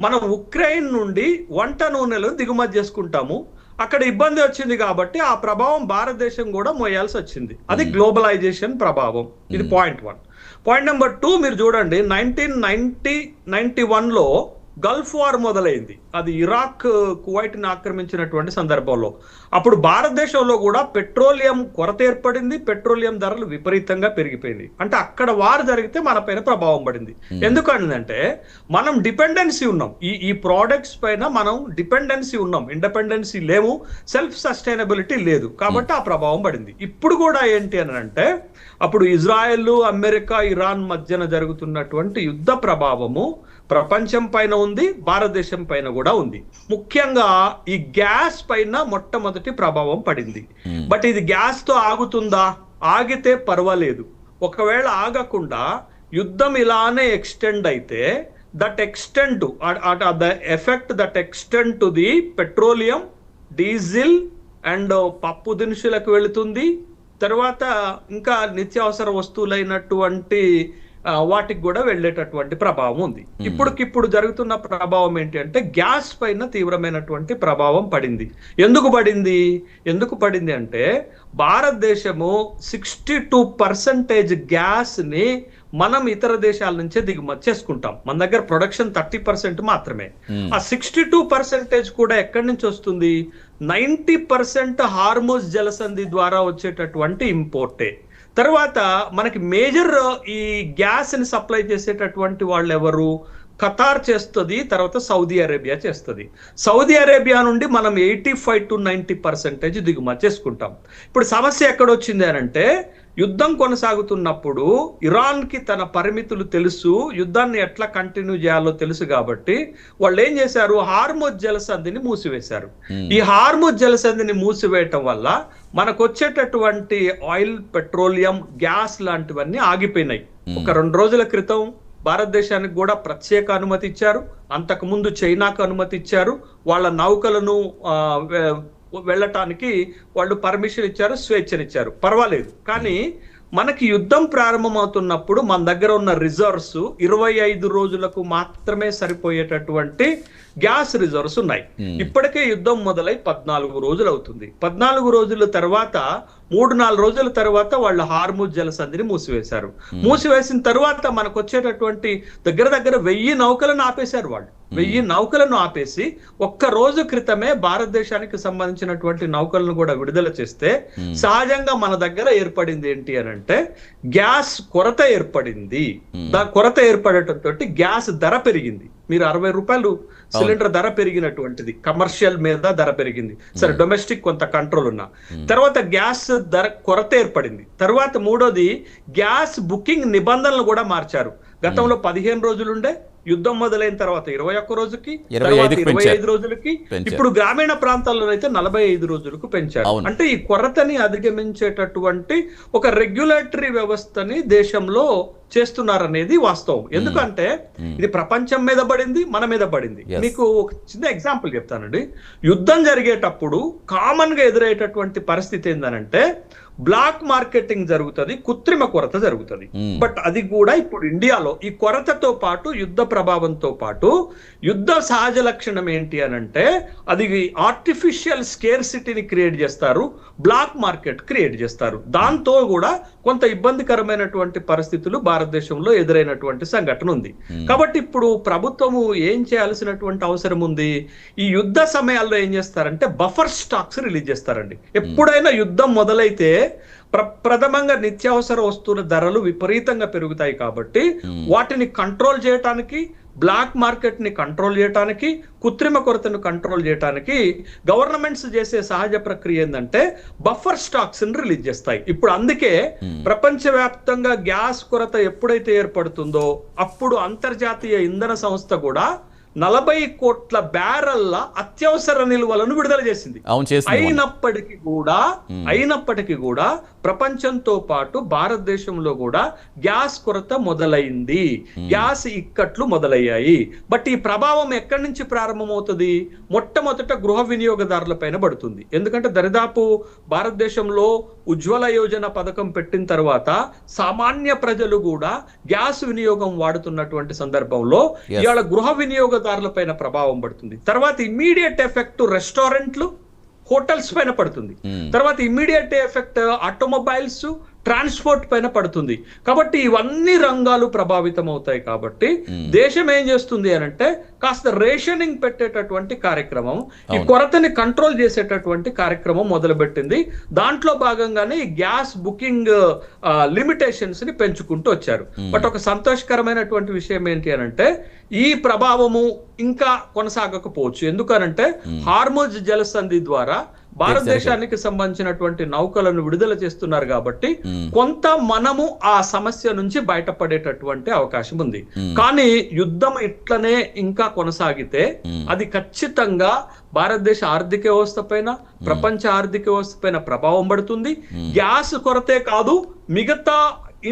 S4: మనం ఉక్రెయిన్ నుండి వంట నూనెలు దిగుమతి చేసుకుంటాము, అక్కడ ఇబ్బంది వచ్చింది కాబట్టి ఆ ప్రభావం భారతదేశం కూడా మోయాల్సి వచ్చింది. అది గ్లోబలైజేషన్ ప్రభావం. ఇది పాయింట్ 1. పాయింట్ నెంబర్ 2 మీరు చూడండి, 1991లో గల్ఫ్ వార్ మొదలైంది. అది ఇరాక్ కువైట్ని ఆక్రమించినటువంటి సందర్భంలో అప్పుడు భారతదేశంలో కూడా పెట్రోలియం కొరత ఏర్పడింది, పెట్రోలియం ధరలు విపరీతంగా పెరిగిపోయింది. అంటే అక్కడ వార్ జరిగితే మన పైన ప్రభావం పడింది. ఎందుకంటే మనం డిపెండెన్సీ ఉన్నాం, ఈ ప్రోడక్ట్స్ పైన మనం డిపెండెన్సీ ఉన్నాం, ఇండిపెండెన్సీ లేవు, సెల్ఫ్ సస్టైనబిలిటీ లేదు, కాబట్టి ఆ ప్రభావం పడింది. ఇప్పుడు కూడా ఏంటి అని అంటే అప్పుడు ఇజ్రాయెల్, అమెరికా, ఇరాన్ మధ్యన జరుగుతున్నటువంటి యుద్ధ ప్రభావము ప్రపంచం పైన ఉంది, భారతదేశం పైన కూడా ఉంది. ముఖ్యంగా ఈ గ్యాస్ పైన మొట్టమొదటి ప్రభావం పడింది. బట్ ఇది గ్యాస్ తో ఆగుతుందా? ఆగితే పర్వాలేదు. ఒకవేళ ఆగకుండా యుద్ధం ఇలానే ఎక్స్టెండ్ అయితే that extend the effect that extend to the petroleum, diesel and పప్పు దినుసులకు వెళుతుంది. తర్వాత ఇంకా నిత్యావసర వస్తువులైనటువంటి వాటికి కూడా వెళ్ళేటటువంటి ప్రభావం ఉంది. ఇప్పటికిప్పుడు జరుగుతున్న ప్రభావం ఏంటి అంటే గ్యాస్ పైన తీవ్రమైనటువంటి ప్రభావం పడింది. ఎందుకు పడింది అంటే భారతదేశము 62% గ్యాస్ ని మనం ఇతర దేశాల నుంచే దిగుమతి చేసుకుంటాం. మన దగ్గర ప్రొడక్షన్ 30% మాత్రమే. ఆ 62% కూడా ఎక్కడి నుంచి వస్తుంది? 90% హార్మోజ్ జలసంధి ద్వారా వచ్చేటటువంటి ఇంపోర్టే. తర్వాత మనకి మేజర్ ఈ గ్యాస్ ని సప్లై చేసేటటువంటి వాళ్ళు ఎవరు? ఖతార్ చేస్తుంది, తర్వాత సౌదీ అరేబియా చేస్తుంది. సౌదీ అరేబియా నుండి మనం 85 to 90% దిగుమతి చేసుకుంటాం. ఇప్పుడు సమస్య ఎక్కడొచ్చింది అని అంటే యుద్ధం కొనసాగుతున్నప్పుడు ఇరాన్ కి తన పరిమితులు తెలుసు, యుద్ధాన్ని ఎట్లా కంటిన్యూ చేయాలో తెలుసు కాబట్టి వాళ్ళు ఏం చేశారు? హార్మోజ్ జలసంధిని మూసివేశారు. ఈ హార్మోజ్ జలసంధిని మూసివేయటం వల్ల మనకు వచ్చేటటువంటి ఆయిల్, పెట్రోలియం, గ్యాస్ లాంటివన్నీ ఆగిపోయినాయి. ఒక 2 రోజుల క్రితం భారతదేశానికి కూడా ప్రత్యేక అనుమతి ఇచ్చారు. అంతకుముందు చైనాకు అనుమతి ఇచ్చారు. వాళ్ళ నౌకలను వెళ్ళటానికి వాళ్ళు పర్మిషన్ ఇచ్చారు, స్వేచ్ఛనిచ్చారు, పర్వాలేదు. కానీ మనకి యుద్ధం ప్రారంభమవుతున్నప్పుడు మన దగ్గర ఉన్న రిజర్వ్స్ 25 రోజులకు మాత్రమే సరిపోయేటటువంటి గ్యాస్ రిజర్వ్స్ ఉన్నాయి. ఇప్పటికే యుద్ధం మొదలై 14 రోజులు అవుతుంది. 14 రోజుల తర్వాత 3-4 రోజుల తర్వాత వాళ్ళు హార్ముజ్ జలసంధిని మూసివేశారు. మూసివేసిన తర్వాత మనకు వచ్చేటటువంటి దగ్గర 1000 నౌకలను ఆపేశారు. వాళ్ళు 1000 నౌకలను ఆపేసి ఒక్క రోజు క్రితమే భారతదేశానికి సంబంధించినటువంటి నౌకలను కూడా విడుదల చేస్తే సహజంగా మన దగ్గర ఏర్పడింది ఏంటి అని అంటే గ్యాస్ కొరత ఏర్పడింది. కొరత ఏర్పడటంతో గ్యాస్ ధర పెరిగింది. మీరు 60 రూపాయలు సిలిండర్ ధర పెరిగినటువంటిది, కమర్షియల్ మీద ధర పెరిగింది. సరే, డొమెస్టిక్ కొంత కంట్రోల్ ఉన్నా తర్వాత గ్యాస్ ధర కొరత ఏర్పడింది. తర్వాత మూడోది గ్యాస్ బుకింగ్ నిబంధనలు కూడా మార్చారు. గతంలో 15 రోజులుండే, యుద్ధం మొదలైన తర్వాత 21 రోజుకి, 25 రోజులకి, ఇప్పుడు గ్రామీణ ప్రాంతాల్లో అయితే 45 రోజులకు పెంచారు. అంటే ఈ కొరతని అధిగమించేటటువంటి ఒక రెగ్యులేటరీ వ్యవస్థని దేశంలో చేస్తున్నారనేది వాస్తవం. ఎందుకంటే ఇది ప్రపంచం మీద పడింది, మన మీద పడింది. మీకు ఒక చిన్న ఎగ్జాంపుల్ చెప్తానండి. యుద్ధం జరిగేటప్పుడు కామన్ గా ఎదురయ్యేటటువంటి పరిస్థితి ఏంటంటే బ్లాక్ మార్కెటింగ్ జరుగుతుంది, కృత్రిమ కొరత జరుగుతుంది. బట్ అది కూడా ఇప్పుడు ఇండియాలో ఈ కొరతతో పాటు యుద్ధ ప్రభావంతో పాటు యుద్ధ సహజ లక్షణం ఏంటి అని అంటే అది ఆర్టిఫిషియల్ స్కేర్సిటీని క్రియేట్ చేస్తారు, బ్లాక్ మార్కెట్ క్రియేట్ చేస్తారు. దాంతో కూడా కొంత ఇబ్బందికరమైనటువంటి పరిస్థితులు భారతదేశంలో ఎదురైనటువంటి సంఘటన ఉంది. కాబట్టి ఇప్పుడు ప్రభుత్వము ఏం చేయాల్సినటువంటి అవసరం ఉంది? ఈ యుద్ధ సమయాల్లో ఏం చేస్తారంటే బఫర్ స్టాక్స్ రిలీజ్ చేస్తారండి. ఎప్పుడైనా యుద్ధం మొదలైతే ప్రథమంగా నిత్యావసర వస్తువుల ధరలు విపరీతంగా పెరుగుతాయి. కాబట్టి వాటిని కంట్రోల్ చేయడానికి, బ్లాక్ మార్కెట్ ని కంట్రోల్ చేయడానికి, కృత్రిమ కొరతను కంట్రోల్ చేయడానికి గవర్నమెంట్స్ చేసే సహజ ప్రక్రియ ఏంటంటే బఫర్ స్టాక్స్ ని రిలీజ్ చేస్తాయి. ఇప్పుడు అందుకే ప్రపంచవ్యాప్తంగా గ్యాస్ కొరత ఎప్పుడైతే ఏర్పడుతుందో అప్పుడు అంతర్జాతీయ ఇంధన సంస్థ కూడా 40 కోట్ల బ్యారెల్ల అత్యవసర నిల్వలను విడుదల చేసింది. అయినప్పటికీ కూడా ప్రపంచంతో పాటు భారతదేశంలో కూడా గ్యాస్ కొరత మొదలైంది, గ్యాస్ ఇక్కట్లు మొదలయ్యాయి. బట్ ఈ ప్రభావం ఎక్కడి నుంచి ప్రారంభమవుతుంది? మొట్టమొదట గృహ వినియోగదారుల పైన పడుతుంది. ఎందుకంటే దరిదాపు భారతదేశంలో ఉజ్వల యోజన పథకం పెట్టిన తర్వాత సామాన్య ప్రజలు కూడా గ్యాస్ వినియోగం వాడుతున్నటువంటి సందర్భంలో ఇవాళ గృహ వినియోగదారుల పైన ప్రభావం పడుతుంది. తర్వాత ఇమ్మీడియట్ ఎఫెక్ట్ రెస్టారెంట్లు, హోటల్స్ పైన పడుతుంది. తర్వాత ఇమ్మీడియట్ ఎఫెక్ట్ ఆటోమొబైల్స్, ట్రాన్స్పోర్ట్ పైన పడుతుంది. కాబట్టి ఇవన్నీ రంగాలు ప్రభావితం అవుతాయి. కాబట్టి దేశం ఏం చేస్తుంది అని అంటే కాస్త రేషనింగ్ పెట్టేటటువంటి కార్యక్రమం, ఈ కొరతని కంట్రోల్ చేసేటటువంటి కార్యక్రమం మొదలుపెట్టింది. దాంట్లో భాగంగానే ఈ గ్యాస్ బుకింగ్ లిమిటేషన్స్ ని పెంచుకుంటూ వచ్చారు. బట్ ఒక సంతోషకరమైనటువంటి విషయం ఏంటి అని అంటే ఈ ప్రభావము ఇంకా కొనసాగకపోవచ్చు. ఎందుకనంటే హార్ముజ్ జలసంధి ద్వారా భారతదేశానికి సంబంధించినటువంటి నౌకలను విడుదల చేస్తున్నారు కాబట్టి కొంత మనము ఆ సమస్య నుంచి బయటపడేటటువంటి అవకాశం ఉంది. కానీ యుద్ధం ఇట్లనే ఇంకా కొనసాగితే అది ఖచ్చితంగా భారతదేశ ఆర్థిక వ్యవస్థ పైన, ప్రపంచ ఆర్థిక వ్యవస్థ పైన ప్రభావం పడుతుంది. గ్యాస్ కొరతే కాదు, మిగతా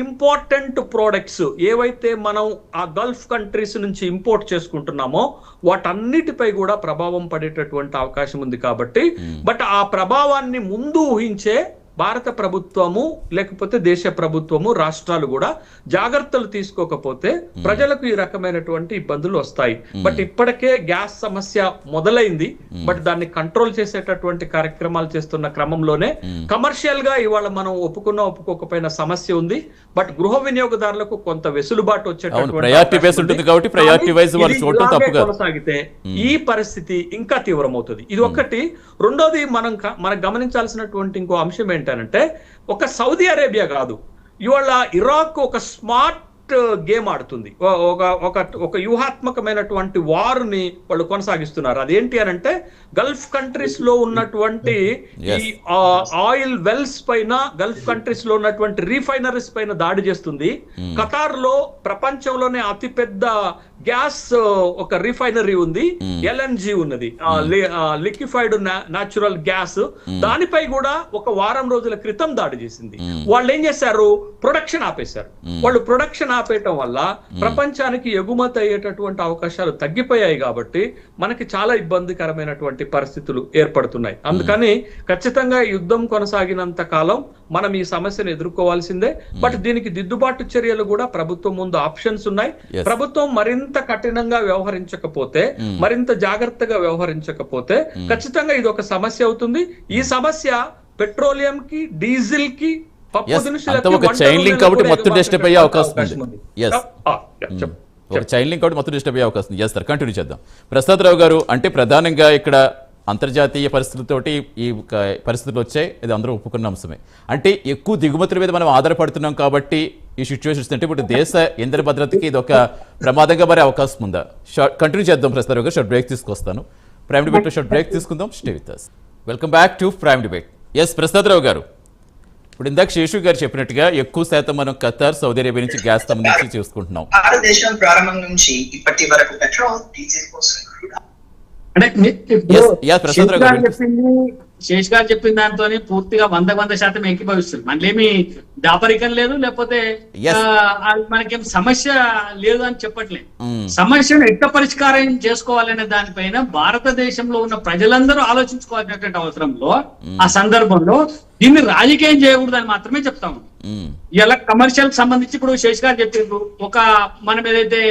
S4: ఇంపార్టెంట్ ప్రోడక్ట్స్ ఏవైతే మనం ఆ గల్ఫ్ కంట్రీస్ నుంచి ఇంపోర్ట్ చేసుకుంటున్నామో వాటన్నిటిపై కూడా ప్రభావం పడేటటువంటి అవకాశం ఉంది. కాబట్టి బట్ ఆ ప్రభావాన్ని ముందు ఊహించే భారత ప్రభుత్వము లేకపోతే దేశ ప్రభుత్వము, రాష్ట్రాలు కూడా జాగ్రత్తలు తీసుకోకపోతే ప్రజలకు ఈ రకమైనటువంటి ఇబ్బందులు వస్తాయి. బట్ ఇప్పటికే గ్యాస్ సమస్య మొదలైంది. బట్ దాన్ని కంట్రోల్ చేసేటటువంటి కార్యక్రమాలు చేస్తున్న క్రమంలోనే కమర్షియల్ గా ఇవాళ మనం ఒప్పుకోకపోయిన సమస్య ఉంది. బట్ గృహ వినియోగదారులకు కొంత వెసులుబాటు వచ్చేటటువంటి కొనసాగితే ఈ పరిస్థితి ఇంకా తీవ్రమవుతుంది. ఇది ఒకటి. రెండోది మనం గమనించాల్సినటువంటి ఇంకో అంశం ఏంటంటే ఒక సౌదీ అరేబియా కాదు, ఇవాళ ఇరాక్ ఒక స్మార్ట్ గేమ్ ఆడుతుంది, ఒక వ్యూహాత్మకమైనటువంటి వార్ ని వాళ్ళు కొనసాగిస్తున్నారు. అదేంటి అని అంటే గల్ఫ్ కంట్రీస్ లో ఉన్నటువంటి ఈ ఆయిల్ వెల్స్ పైన, గల్ఫ్ కంట్రీస్ లో ఉన్నటువంటి రీఫైనరీస్ పైన దాడి చేస్తుంది. ఖతార్ లో ప్రపంచంలోనే అతిపెద్ద గ్యాస్ ఒక రిఫైనరీ ఉంది, ఎల్ఎన్జి ఉన్నది, లిక్విఫైడ్ న్యాచురల్ గ్యాస్, దానిపై కూడా ఒక వారం రోజుల క్రితం దాడి చేసింది. వాళ్ళు ఏం చేశారు, ప్రొడక్షన్ ఆపేశారు. వాళ్ళు ప్రొడక్షన్ ఆపేయటం వల్ల ప్రపంచానికి ఎగుమతి అయ్యేటటువంటి అవకాశాలు తగ్గిపోయాయి. కాబట్టి మనకి చాలా ఇబ్బందికరమైనటువంటి పరిస్థితులు ఏర్పడుతున్నాయి. అందుకని ఖచ్చితంగా యుద్ధం కొనసాగినంత కాలం మనం ఈ సమస్యను ఎదుర్కోవాల్సిందే. బట్ దీనికి దిద్దుబాటు చర్యలు కూడా ప్రభుత్వం ముందు ఆప్షన్స్ ఉన్నాయి. ప్రభుత్వం మరింత కఠినంగా వ్యవహరించకపోతే, మరింత జాగ్రత్తగా వ్యవహరించకపోతే ఖచ్చితంగా ఇది ఒక సమస్య అవుతుంది. ఈ సమస్య పెట్రోలియం కి, డీజిల్ కి, పప్పు దినుసులకి,
S1: ఒక చైన్ లింక్ కాబట్టి మొత్తం డిస్టర్బ్ అయ్యే అవకాశం ఉంది. ఒక చైన్ లింక్ కాబట్టి మొత్తం డిస్టర్బ్ అయ్యే అవకాశం ఉంది. సార్, కంటిన్యూ చేద్దాం. ప్రసాదరావు గారు, అంటే ప్రధానంగా ఇక్కడ అంతర్జాతీయ పరిస్థితులతోటి ఈ పరిస్థితులు వచ్చాయి, ఇది అందరూ ఒప్పుకున్న అంశమే. అంటే ఎక్కువ దిగుమతుల మీద మనం ఆధారపడుతున్నాం కాబట్టి ఈ సిచ్యువేషన్స్ అంటే ఇప్పుడు దేశ ఇంధన భద్రతకి ఇది ఒక ప్రమాదంగా మారే అవకాశం ఉందా? కంటిన్యూ చేద్దాం ప్రసాదరావు గారు. షార్ట్ బ్రేక్ తీసుకొస్తాను. ప్రైమ్ డిబేట్లో షార్ట్ బ్రేక్ తీసుకుందాం. Stay with us. Welcome back to prime debate. Prasadarao గారు, ఇప్పుడు ఇందాక శేషు గారు చెప్పినట్టుగా ఎక్కువ శాతం మనం ఖతార్, సౌదీ అరేబియా నుంచి గ్యాస్ సంబంధించి చూసుకుంటున్నాం.
S5: భారతదేశం ప్రారంభం నుంచి ఇప్పటి వరకు పెట్రోల్, డీజిల్ కోసం
S2: అంటే శేష్ గారు చెప్పిన దాంతో పూర్తిగా 100% ఏకీభవిస్తుంది. మనలేమి దాపరికం లేదు, లేకపోతే మనకేం సమస్య లేదు అని చెప్పట్లేదు. సమస్యను ఎట్లా పరిష్కారం చేసుకోవాలనే దానిపైన భారతదేశంలో ఉన్న ప్రజలందరూ ఆలోచించుకోవాల్సినటువంటి అవసరంలో ఆ సందర్భంలో దీన్ని రాజకీయం చేయకూడదని మాత్రమే చెప్తాము. ఇలా కమర్షియల్ సంబంధించి ఇప్పుడు శేష్ గారు చెప్పిండ్రు, ఒక మనం ఏదైతే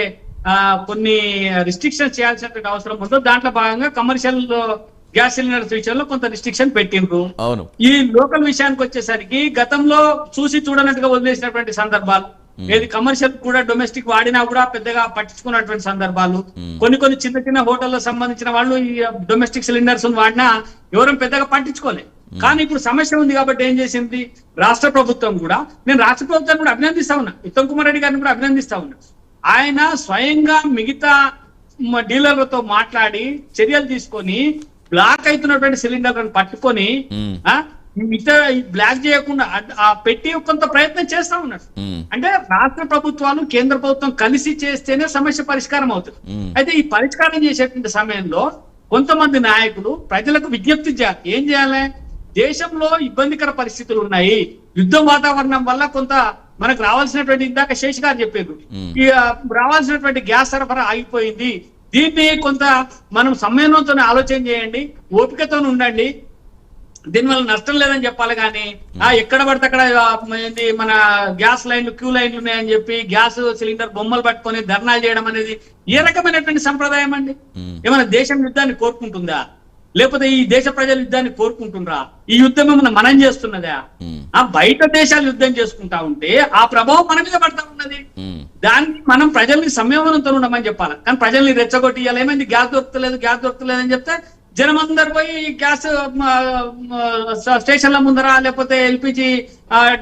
S2: కొన్ని రిస్ట్రిక్షన్స్ చేయాల్సినటువంటి అవసరం ఉందో దాంట్లో భాగంగా కమర్షియల్ గ్యాస్ సిలిండర్స్ విషయంలో కొంత రిస్ట్రిక్షన్ పెట్టిండ్రు. ఈ లోకల్ విషయానికి వచ్చేసరికి గతంలో చూసి చూడనట్టుగా వదిలేసినటువంటి సందర్భాలు, ఏది కమర్షియల్ కూడా డొమెస్టిక్ వాడినా కూడా పెద్దగా పట్టించుకున్నటువంటి సందర్భాలు, కొన్ని చిన్న చిన్న హోటల్లో సంబంధించిన వాళ్ళు ఈ డొమెస్టిక్ సిలిండర్స్ వాడినా ఎవరూ పెద్దగా పట్టించుకోలేదు. కానీ ఇప్పుడు సమస్య ఉంది కాబట్టి ఏం చేసింది రాష్ట్ర ప్రభుత్వం కూడా, నేను రాష్ట్ర ప్రభుత్వాన్ని కూడా అభినందిస్తా ఉన్నా, ఉత్తమ్ కుమార్ రెడ్డి గారిని కూడా అభినందిస్తా ఉన్నా. ఆయన స్వయంగా మిగతా డీలర్లతో మాట్లాడి చర్యలు తీసుకొని బ్లాక్ అవుతున్నటువంటి సిలిండర్లను పట్టుకొని మిగతా బ్లాక్ చేయకుండా పెట్టి కొంత ప్రయత్నం చేస్తా ఉన్నారు. అంటే రాష్ట్ర ప్రభుత్వాలు, కేంద్ర ప్రభుత్వం కలిసి చేస్తేనే సమస్య పరిష్కారం అవుతుంది. అయితే ఈ పరిష్కారం చేసేటువంటి సమయంలో కొంతమంది నాయకులు ప్రజలకు విజ్ఞప్తి చేయాలి. ఏం చేయాలి, దేశంలో ఇబ్బందికర పరిస్థితులు ఉన్నాయి, యుద్ధం వాతావరణం వల్ల కొంత మనకు రావాల్సినటువంటి, ఇందాక శేష్ గారు చెప్పారు, రావాల్సినటువంటి గ్యాస్ సరఫరా ఆగిపోయింది, దీన్ని కొంత మనం సంయమనంతో ఆలోచన చేయండి, ఓపికతో ఉండండి, దీనివల్ల నష్టం లేదని చెప్పాలి. కానీ ఎక్కడ పడితే అక్కడ మన గ్యాస్ లైన్లు, క్యూ లైన్లు ఉన్నాయని చెప్పి గ్యాస్ సిలిండర్ బొమ్మలు పట్టుకొని ధర్నాలు చేయడం అనేది ఏ రకమైనటువంటి సంప్రదాయం అండి? ఏమైనా దేశం యుద్ధాన్ని కోరుకుంటుందా, లేకపోతే ఈ దేశ ప్రజలు యుద్ధాన్ని కోరుకుంటుండ్రా? ఈ యుద్ధం ఏమన్నా మనం చేస్తున్నదా? బయట దేశాలు యుద్ధం చేసుకుంటా ఉంటే ఆ ప్రభావం మన మీద పడతా ఉన్నది. దానికి మనం ప్రజల్ని సంయమనంతో ఉండమని చెప్పాలి. కానీ ప్రజల్ని రెచ్చగొట్టి ఇవాళ ఏమైంది, గ్యాస్ దొరుకుతలేదు అని చెప్తే జనం అందరు పోయి గ్యాస్ స్టేషన్ల ముందర లేకపోతే ఎల్పిజి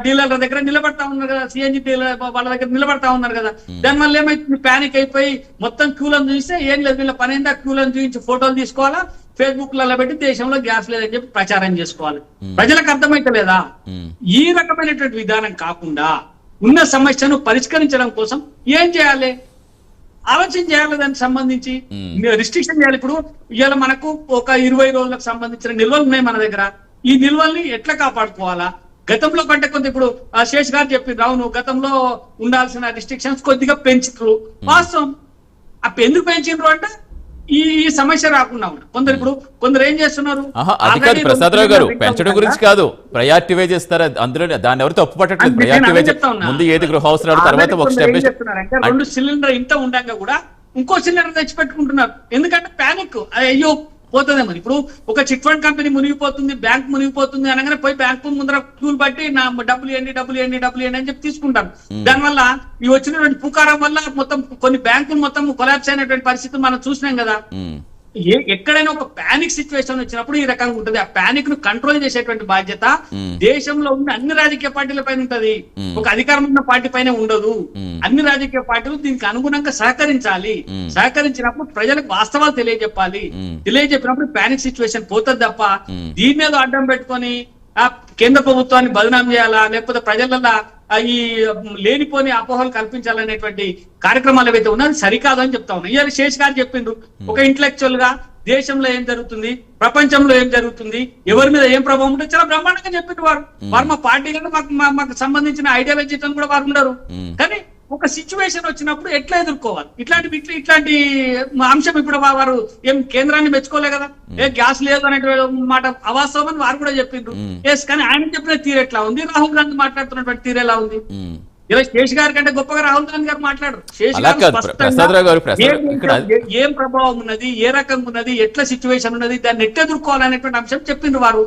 S2: డీలర్ల దగ్గర నిలబడతా ఉన్నారు కదా, సిఎన్జి డీలర్ వాళ్ళ దగ్గర నిలబడతా ఉన్నారు కదా. దానివల్ల ఏమైతుంది, ప్యానిక్ అయిపోయి మొత్తం క్యూలను చూస్తే ఏం లేదు, వీళ్ళ పనైందా క్యూలను చూపించి ఫోటోలు తీసుకోవాలా, ఫేస్బుక్ లలో పెట్టి దేశంలో గ్యాస్ లేదని చెప్పి ప్రచారం చేసుకోవాలి. ప్రజలకు అర్థమైతలేదా? ఈ రకమైనటువంటి విధానం కాకుండా ఉన్న సమస్యను పరిష్కరించడం కోసం ఏం చేయాలి, ఆలోచన చేయాలి. దానికి సంబంధించి రిస్ట్రిక్షన్ చేయాలి. ఇప్పుడు ఇవాళ మనకు ఒక 20 రోజులకు సంబంధించిన నిల్వలు ఉన్నాయి మన దగ్గర. ఈ నిల్వల్ని ఎట్లా కాపాడుకోవాలా? గతంలో కంటే కొంత ఇప్పుడు శేష్ గారు చెప్పింది అవును, గతంలో ఉండాల్సిన రిస్ట్రిక్షన్స్ కొద్దిగా పెంచుతారు వాస్తవం. ఎందుకు పెంచిండ్రు అంటే ఈ సమస్య రాకుండా కొందరు ఏం చేస్తున్నారు,
S1: అది కాదు ప్రసాదరావు గారు, పెంచడం గురించి కాదు, ప్రయారిటీవైజ్ చేస్తారు. అందులో దాన్ని ఎవరు తప్పు పట్టట్లేదు. ప్రయారిటీవైజ్ ముందు ఏది గృహ అవసరాలు, తర్వాత ఒక స్టెప్
S2: చెప్తున్నారంటే 2 సిలిండర్ ఇంత ఉండగా కూడా ఇంకో సిలిండర్ తెచ్చి పెట్టుకుంటున్నారు. ఎందుకంటే ప్యానిక్, అయ్యో పోతుందేమో. ఇప్పుడు ఒక చిట్ ఫండ్ కంపెనీ మునిగిపోతుంది, బ్యాంక్ మునిగిపోతుంది అనగానే పోయి బ్యాంకు ముందర క్యూలు బట్టి నా డబ్బులు ఇవ్వండి అని చెప్పి తీసుకుంటారు. దానివల్ల ఈ వచ్చినటువంటి పుకారం వల్ల మొత్తం కొన్ని బ్యాంకులు మొత్తం కొలాప్స్ అయినటువంటి పరిస్థితి మనం చూసినాం కదా. ఎక్కడైనా ఒక పానిక్ సిచ్యువేషన్ వచ్చినప్పుడు ఈ రకంగా ఉంటుంది. ఆ పానిక్ ను కంట్రోల్ చేసేటువంటి బాధ్యత దేశంలో ఉన్న అన్ని రాజకీయ పార్టీల పైన ఉంటది, ఒక అధికారం ఉన్న పార్టీ పైన ఉండదు. అన్ని రాజకీయ పార్టీలు దీనికి అనుగుణంగా సహకరించాలి. సహకరించినప్పుడు ప్రజలకు వాస్తవాలు తెలియజెప్పాలి. తెలియజెప్పినప్పుడు పానిక్ సిచ్యువేషన్ పోతుంది తప్ప దీని మీద అడ్డం పెట్టుకొని కేంద్ర ప్రభుత్వాన్ని బదనాం చేయాలా, లేకపోతే ప్రజల ఈ లేనిపోని అపోహలు కల్పించాలనేటువంటి కార్యక్రమాలు ఏవైతే ఉన్నాయో అది సరికాదు అని చెప్తా ఉన్నా. ఇవాళ శేష్ గారు చెప్పిండ్రు ఒక ఇంటలెక్చువల్ గా దేశంలో ఏం జరుగుతుంది, ప్రపంచంలో ఏం జరుగుతుంది, ఎవరి మీద ఏం ప్రభావం ఉంటుంది చాలా బ్రహ్మాండంగా చెప్పిండ్రు వారు మా పార్టీ కంటే మాకు సంబంధించిన ఐడియాలజీతో కూడా వారు ఉండరు. కానీ ఒక సిచ్యువేషన్ వచ్చినప్పుడు ఎట్లా ఎదుర్కోవాలి ఇట్లాంటి అంశం ఇప్పుడు వారు ఏం కేంద్రాన్ని మెచ్చుకోలే కదా, ఏ గ్యాస్ లేదు అనే మాట అవాస్తవం అని వారు కూడా చెప్పిండ్రు. ఎస్, కానీ ఆయన చెప్పిన తీరు ఎట్లా ఉంది, రాహుల్ గాంధీ మాట్లాడుతున్నటువంటి తీరు ఎలా ఉంది? ఇలా శేష్ గారి కంటే గొప్పగా రాహుల్ గాంధీ గారు మాట్లాడరు. శేష్ ఏం ప్రభావం ఉన్నది, ఏ రకంగా ఉన్నది, ఎట్లా సిచ్యువేషన్ ఉన్నది, దాన్ని ఎట్లా ఎదుర్కోవాలనేటువంటి అంశం చెప్పిండ్రు వారు.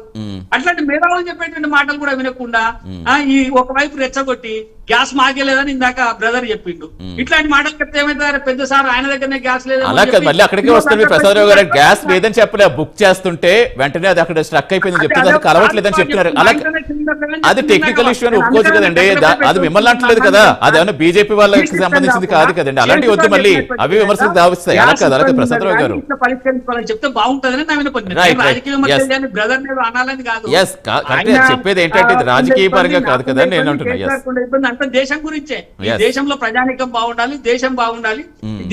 S2: అట్లాంటి మేధావులు చెప్పేటువంటి మాటలు కూడా వినకుండా ఈ ఒకవైపు రెచ్చగొట్టి గ్యాస్ మాగలేదని ఇందాక బ్రదర్ చెప్పిండు. ఇట్లాంటి మాటలు చెప్తే ఏమైతే పెద్ద సార్ ఆయన దగ్గరనే గ్యాస్ లేదు
S1: మళ్ళీ అక్కడికే వస్తుంది. ప్రసాదరావు గారు గ్యాస్ లేదని చెప్పలే, బుక్ చేస్తుంటే వెంటనే అది అక్కడ స్ట్రక్ అయిపోయిందని చెప్తుంది, అది కలవట్లేదని చెప్తున్నారు. అలా అది టెక్నికల్ ఇష్యూ అని ఒప్పుకోవచ్చు కదండి, అది మిమ్మల్ని అంటలేదు కదా, అదేమన్నా బీజేపీ వాళ్ళకి సంబంధించింది కాదు కదండి. అలాంటివి వద్దు, మళ్ళీ అవి విమర్శలకు దావిస్తాయి. అలా కాదు, అలాగే ప్రసాదరావు గారు
S2: చెప్తే బాగుంటుందని బ్రదర్ అనాలని కాదు.
S1: చెప్పేది ఏంటంటే ఇది రాజకీయ పరంగా కాదు కదా నేను అంటున్నా.
S2: దేశం గురించే, దేశంలో ప్రజానికం బాగుండాలి, దేశం బాగుండాలి,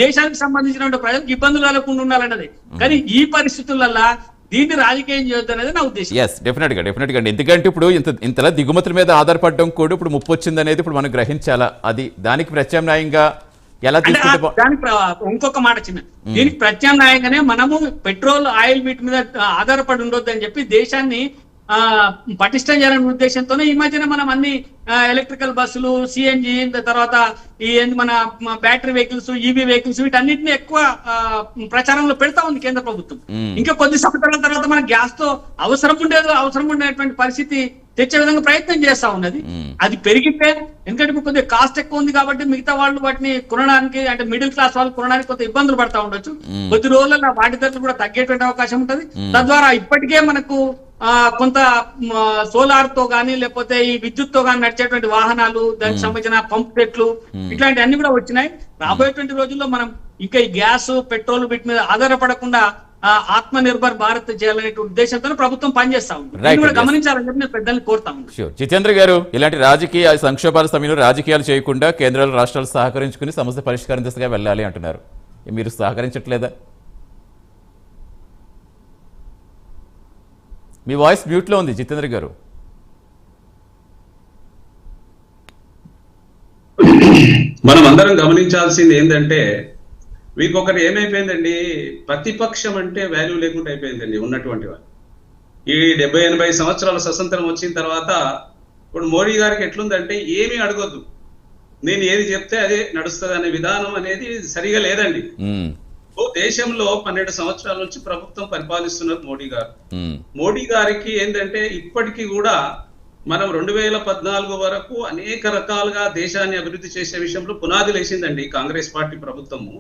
S2: దేశానికి సంబంధించిన ప్రజలకు ఇబ్బందులు కలగకుండా ఉండాలన్నది. కానీ ఈ పరిస్థితులలో దీన్ని రాజకీయం చేయొద్దు అనేది నా ఉద్దేశం.
S1: డెఫినెట్ గా ఎందుకంటే ఇప్పుడు ఇంతలా దిగుమతుల మీద ఆధారపడడం కూడా ఇప్పుడు ముప్పు వచ్చింది అనేది ఇప్పుడు మనం గ్రహించాలా. అది దానికి ప్రత్యామ్నాయంగా ఎలా తీసుకుంటే
S2: దానికి ఇంకొక మాట చిన్న, దీనికి ప్రత్యామ్నాయంగానే మనము పెట్రోల్ ఆయిల్ వీటి మీద ఆధారపడి ఉండొద్దు అని చెప్పి దేశాన్ని పటిష్టం చేయాలనే ఉద్దేశంతోనే ఈ మధ్యన మనం అన్ని ఎలక్ట్రికల్ బస్సులు, సిఎన్జి, తర్వాత ఈ మన బ్యాటరీ వెహికల్స్, ఈవీ వెహికల్స్ వీటన్నిటిని ఎక్కువ ప్రచారంలో పెడతా ఉంది కేంద్ర ప్రభుత్వం. ఇంకా కొద్ది సంవత్సరాల తర్వాత మన గ్యాస్ తో అవసరం ఉండేటువంటి పరిస్థితి తెచ్చే విధంగా ప్రయత్నం చేస్తా ఉన్నది. అది పెరిగితే ఎందుకంటే ఇప్పుడు కొద్దిగా కాస్ట్ ఎక్కువ ఉంది కాబట్టి మిగతా వాళ్ళు వాటిని కొనడానికి, అంటే మిడిల్ క్లాస్ వాళ్ళు కొనడానికి కొంత ఇబ్బందులు పడతా ఉండొచ్చు. కొద్ది రోజుల్లో వాటి ధరలు కూడా తగ్గేటువంటి అవకాశం ఉంటది. తద్వారా ఇప్పటికే మనకు కొంత సోలార్ తో గానీ లేకపోతే ఈ విద్యుత్ తో గానీ నడిచేటువంటి వాహనాలు, దానికి సంబంధించిన పంప్ సెట్లు ఇట్లాంటి అన్ని కూడా వచ్చినాయి. రాబోయేటువంటి రోజుల్లో మనం ఇంకా ఈ గ్యాస్, పెట్రోల్ వీటి మీద ఆధారపడకుండా ఆత్మ నిర్భర్ భారత్ చేయాలనే ఉద్దేశంతో ప్రభుత్వం పనిచేస్తా ఉంది. గమనించాలని చెప్పి నేను పెద్దల్ని కోరుతా ఉన్నాను.
S1: జితేంద్ర గారు, ఇలాంటి రాజకీయ సంక్షోభాల సమయంలో రాజకీయాలు చేయకుండా కేంద్రాలు, రాష్ట్రాలు సహకరించుకుని సమస్య పరిష్కారం దిశగా వెళ్ళాలి అంటున్నారు. మీరు సహకరించట్లేదా? మీ వాయిస్ మ్యూట్ లో ఉంది జితేంద్ర గారు.
S3: మనం అందరం గమనించాల్సింది ఏంటంటే వీకొకటి ఏమైపోయిందండి, ప్రతిపక్షం అంటే వాల్యూ లేకుండా అయిపోయిందండి ఉన్నటువంటి వాళ్ళు. ఈ 70-80 సంవత్సరాల స్వతంత్రం వచ్చిన తర్వాత ఇప్పుడు మోడీ గారికి ఎట్లుందంటే ఏమీ అడగొద్దు, నేను ఏది చెప్తే అదే నడుస్తుంది అనే విధానం అనేది సరిగా లేదండి. దేశంలో 12 సంవత్సరాల నుంచి ప్రభుత్వం పరిపాలిస్తున్నారు మోడీ గారు. మోడీ గారికి ఏంటంటే ఇప్పటికీ కూడా మనం 2014 వరకు అనేక రకాలుగా దేశాన్ని అభివృద్ధి చేసే విషయంలో పునాదులు వేసిందండి కాంగ్రెస్ పార్టీ ప్రభుత్వము.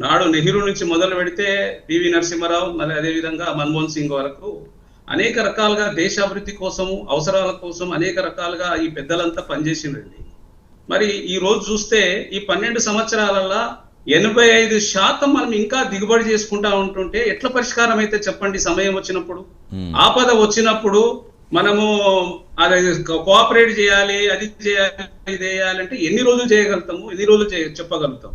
S3: నాడు నెహ్రూ నుంచి మొదలు పెడితే పివి నరసింహారావు, మళ్ళీ అదే విధంగా మన్మోహన్ సింగ్ వరకు అనేక రకాలుగా దేశ అభివృద్ధి కోసము, అవసరాల కోసం అనేక రకాలుగా ఈ పెద్దలంతా పనిచేసిందండి. మరి ఈ రోజు చూస్తే ఈ 12 సంవత్సరాలలో 85% మనం ఇంకా దిగుబడి చేసుకుంటా ఉంటుంటే ఎట్లా పరిష్కారం అయితే చెప్పండి? సమయం వచ్చినప్పుడు, ఆపద వచ్చినప్పుడు మనము అది కోఆపరేట్ చేయాలి, అది చేయాలి, ఇది చేయాలంటే ఎన్ని రోజులు చేయగలుగుతాము, ఎన్ని రోజులు చెప్పగలుగుతాం?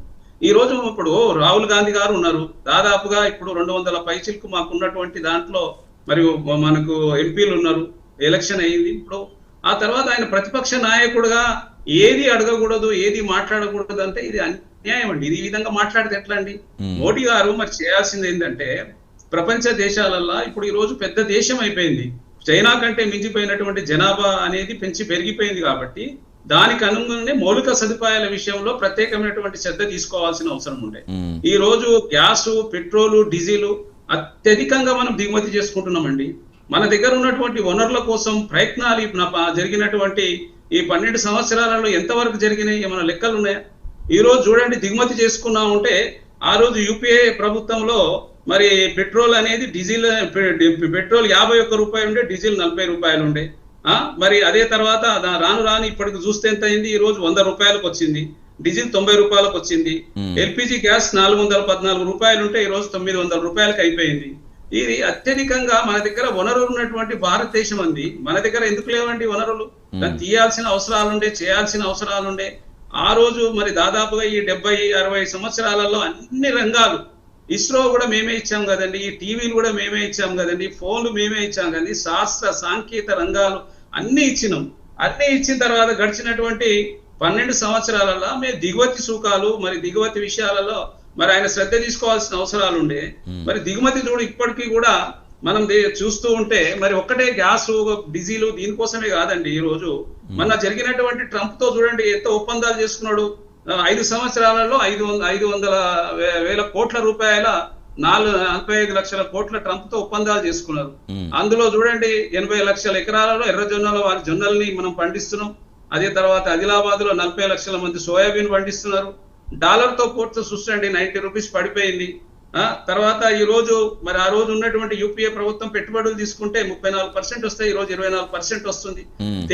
S3: ఈ రోజు ఇప్పుడు రాహుల్ గాంధీ గారు ఉన్నారు, దాదాపుగా ఇప్పుడు 200 పైచిలకు మాకు ఉన్నటువంటి దాంట్లో మరియు మనకు ఎంపీలు ఉన్నారు, ఎలక్షన్ అయ్యింది. ఇప్పుడు ఆ తర్వాత ఆయన ప్రతిపక్ష నాయకుడుగా ఏది అడగకూడదు, ఏది మాట్లాడకూడదు అంటే ఇది అన్యాయం అండి. ఇది ఈ విధంగా మాట్లాడితే ఎట్లా అండి? మోడీ గారు మరి చేయాల్సింది ఏంటంటే ప్రపంచ దేశాలల్లో ఇప్పుడు ఈ రోజు పెద్ద దేశం అయిపోయింది, చైనా కంటే మించిపోయినటువంటి జనాభా అనేది పెరిగిపోయింది కాబట్టి దానికి అనుగుణంగానే మౌలిక సదుపాయాల విషయంలో ప్రత్యేకమైనటువంటి శ్రద్ధ తీసుకోవాల్సిన అవసరం ఉండే. ఈ రోజు గ్యాస్, పెట్రోలు, డీజిల్ అత్యధికంగా మనం దిగుమతి చేసుకుంటున్నామండి. మన దగ్గర ఉన్నటువంటి వనరుల కోసం ప్రయత్నాలు జరిగినటువంటి ఈ 12 సంవత్సరాలలో ఎంతవరకు జరిగినాయి, ఏమైనా లెక్కలు ఉన్నాయా? ఈ రోజు చూడండి, దిగుమతి చేసుకున్నా ఉంటే ఆ రోజు యూపీఏ ప్రభుత్వంలో మరి పెట్రోల్ అనేది పెట్రోల్ 51 రూపాయలు ఉండే, డీజిల్ 40 రూపాయలు ఉండే. మరి అదే తర్వాత రాను ఇప్పటికి చూస్తే ఎంత అయింది? ఈ రోజు 100 రూపాయలకు వచ్చింది, డీజిల్ 90 రూపాయలకు వచ్చింది. ఎల్పిజి గ్యాస్ 414 రూపాయలు ఉంటే ఈ రోజు 900 రూపాయలకు అయిపోయింది. ఇది అత్యధికంగా మన దగ్గర వనరులు ఉన్నటువంటి భారతదేశం అంది. మన దగ్గర ఎందుకు లేవండి వనరులు? దాన్ని తీయాల్సిన అవసరాలుండే, చేయాల్సిన అవసరాలుండే. ఆ రోజు మరి దాదాపుగా ఈ 70-60 సంవత్సరాలలో అన్ని రంగాలు, ఇస్రో కూడా మేమే ఇచ్చాం కదండి, ఈ టీవీలు కూడా మేమే ఇచ్చాం కదండి, ఫోన్లు మేమే ఇచ్చాం కదండి, శాస్త్ర సాంకేతిక రంగాలు అన్ని ఇచ్చినాం. అన్ని ఇచ్చిన తర్వాత గడిచినటువంటి 12 సంవత్సరాలలో మేము దిగుమతి సుఖాలు, మరి దిగుమతి విషయాలలో మరి ఆయన శ్రద్ధ తీసుకోవాల్సిన అవసరాలు ఉండే. మరి దిగుమతి చూడు ఇప్పటికీ కూడా మనం చూస్తూ ఉంటే మరి ఒక్కటే గ్యాస్, డీజిల్ దీనికోసమే కాదండి. ఈ రోజు మొన్న జరిగినటువంటి ట్రంప్ తో చూడండి ఎంత ఒప్పందాలు చేసుకున్నాడు. 5 సంవత్సరాలలో 500,000 కోట్ల రూపాయల 45 లక్షల కోట్ల ట్రంప్ తో ఒప్పందాలు చేసుకున్నారు. అందులో చూడండి 80 లక్షల ఎకరాలలో ఎర్రజొన్నల వారి జొన్నల్ని మనం పండిస్తున్నాం. అదే తర్వాత ఆదిలాబాద్ లో 40 లక్షల మంది సోయాబీన్ పండిస్తున్నారు. డాలర్ తో పోర్టు చూడండి 90 రూపీస్ పడిపోయింది. తర్వాత ఈ రోజు మరి ఆ రోజు ఉన్నటువంటి యూపీఏ ప్రభుత్వం పెట్టుబడులు తీసుకుంటే 34% వస్తాయి, ఈ రోజు 24% వస్తుంది.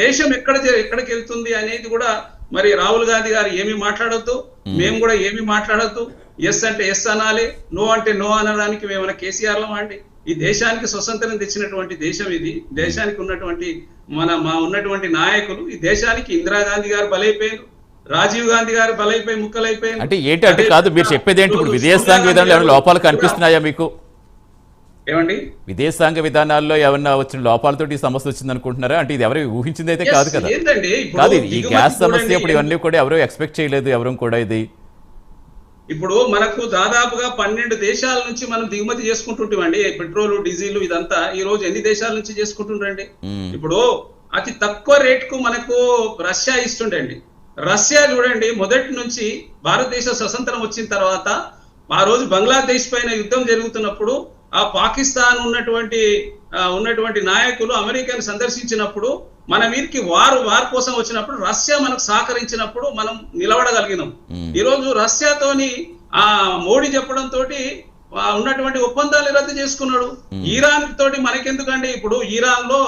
S3: దేశం ఎక్కడికి వెళ్తుంది అనేది కూడా మరి రాహుల్ గాంధీ గారు ఏమి మాట్లాడొద్దు, మేము కూడా ఏమి మాట్లాడొద్దు. ఎస్ అంటే ఎస్ అనాలి, నో అంటే నో అనడానికి మేమన్నా కేసీఆర్ లో అండి. ఈ దేశానికి స్వతంత్రం తెచ్చినటువంటి దేశం ఇది. దేశానికి ఉన్నటువంటి మా ఉన్నటువంటి నాయకులు, ఈ దేశానికి ఇందిరాగాంధీ గారు బలైపోయారు, రాజీవ్ గాంధీ గారు బలైపోయి ముక్కలైపోయారు.
S1: అంటే ఏంటి అంటే కాదు, మీరు చెప్పేది ఏంటి? ఇప్పుడు విదేశాంగ విధానంలో ఏమైనా లోపాలు కనిపిస్తున్నాయా మీకు?
S3: ఏమండి,
S1: విదేశాంగ విధానాల్లో ఏమన్నా వచ్చిన లోపాలతోటి ఈ సమస్య వచ్చింది అనుకుంటున్నారా? అంటే ఇది ఎవరు ఊహించింది అయితే కాదు కదా. కాదు, ఈ గ్యాస్ సమస్య ఇప్పుడు ఇవన్నీ కూడా ఎవరు ఎక్స్పెక్ట్ చేయలేదు, ఎవరు కూడా. ఇది
S3: ఇప్పుడు మనకు దాదాపుగా 12 దేశాల నుంచి మనం దిగుమతి చేసుకుంటుంటామండి పెట్రోల్, డీజిల్ ఇదంతా. ఈ రోజు ఎన్ని దేశాల నుంచి చేసుకుంటుండండి? ఇప్పుడు అతి తక్కువ రేటుకు మనకు రష్యా ఇస్తుండండి. రష్యా చూడండి మొదటి నుంచి భారతదేశ స్వతంత్రం వచ్చిన తర్వాత ఆ రోజు బంగ్లాదేశ్ పైన యుద్ధం జరుగుతున్నప్పుడు ఆ పాకిస్తాన్ ఉన్నటువంటి నాయకులు అమెరికాను సందర్శించినప్పుడు మన వీరికి వార్ కోసం వచ్చినప్పుడు రష్యా మనకు సహకరించినప్పుడు మనం నిలబడగలిగినాం. ఈ రోజు రష్యాతోని ఆ మోడీ చెప్పడంతో ఉన్నటువంటి ఒప్పందాలు రద్దు చేసుకున్నాడు. ఇరాన్ తోటి మనకెందుకండి? ఇప్పుడు ఇరాన్ లో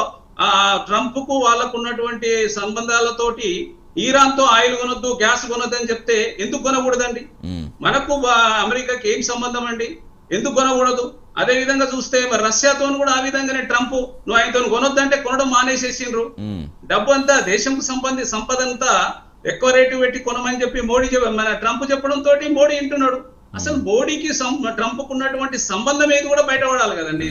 S3: ట్రంప్ కు వాళ్ళకు ఉన్నటువంటి సంబంధాలతోటి ఇరాన్ తో ఆయిల్ కొనొద్దు, గ్యాస్ కొనొద్దు అని చెప్తే ఎందుకు కొనకూడదండి? మనకు అమెరికాకి ఏం సంబంధం అండి? ఎందుకు కొనకూడదు? అదే విధంగా చూస్తే మరి రష్యాతో కూడా ఆ విధంగానే ట్రంప్ నువ్వు ఆయనతో కొనొద్దంటే కొనడం మానేసేసిండ్రు. డబ్బు అంతా దేశంకు సంపద అంతా ఎక్కువ రేటు పెట్టి కొనమని చెప్పి మన ట్రంప్ చెప్పడంతో మోడీ వింటున్నాడు. అసలు మోడీకి ట్రంప్ కు ఉన్నటువంటి సంబంధం ఏది కూడా బయటపడాలి కదండి.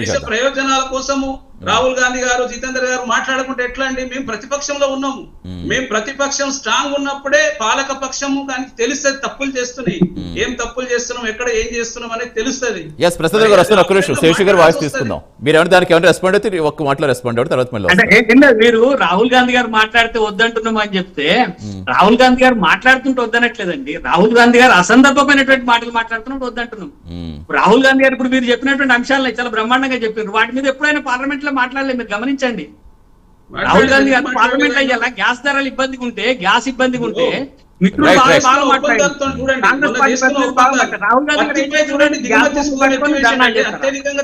S3: దేశ ప్రయోజనాల కోసము రాహుల్ గాంధీ గారు, జితేందర్ గారు మాట్లాడుకుంటే ఎట్లా అండి? మేము ప్రతిపక్షంలో ఉన్నాము. మేము ప్రతిపక్షం స్ట్రాంగ్ ఉన్నప్పుడే పాలక పక్షము కానీ తెలుస్తుంది తప్పులు చేస్తున్నాయి, ఏం తప్పులు చేస్తున్నాం, ఎక్కడ ఏం చేస్తున్నాం అనేది తెలుస్తుంది.
S2: మీరు రాహుల్ గాంధీ గారు మాట్లాడితే వద్దంటున్నాం అని చెప్తే రాహుల్ గాంధీ గారు మాట్లాడుతుంటే వద్దనట్లేదండి. రాహుల్ గాంధీ గారు అసందర్భమైనటువంటి మాటలు మాట్లాడుతున్నట్టు వద్దంటున్నాం. రాహుల్ గాంధీ గారు ఇప్పుడు మీరు చెప్పినటువంటి అంశాలను చాలా బ్రహ్మాండంగా చెప్పారు. వాటి మీద ఎప్పుడైనా పార్లమెంట్ లో మాట్లాడలేదు, మీరు గమనించండి. రాహుల్ గాంధీ గారు పార్లమెంట్ లో అయ్యేలా గ్యాస్ ధరలు ఇబ్బందిగా ఉంటే, గ్యాస్ ఇబ్బందిగా ఉంటే మిత్రులు బాగా మాట్లాడారు.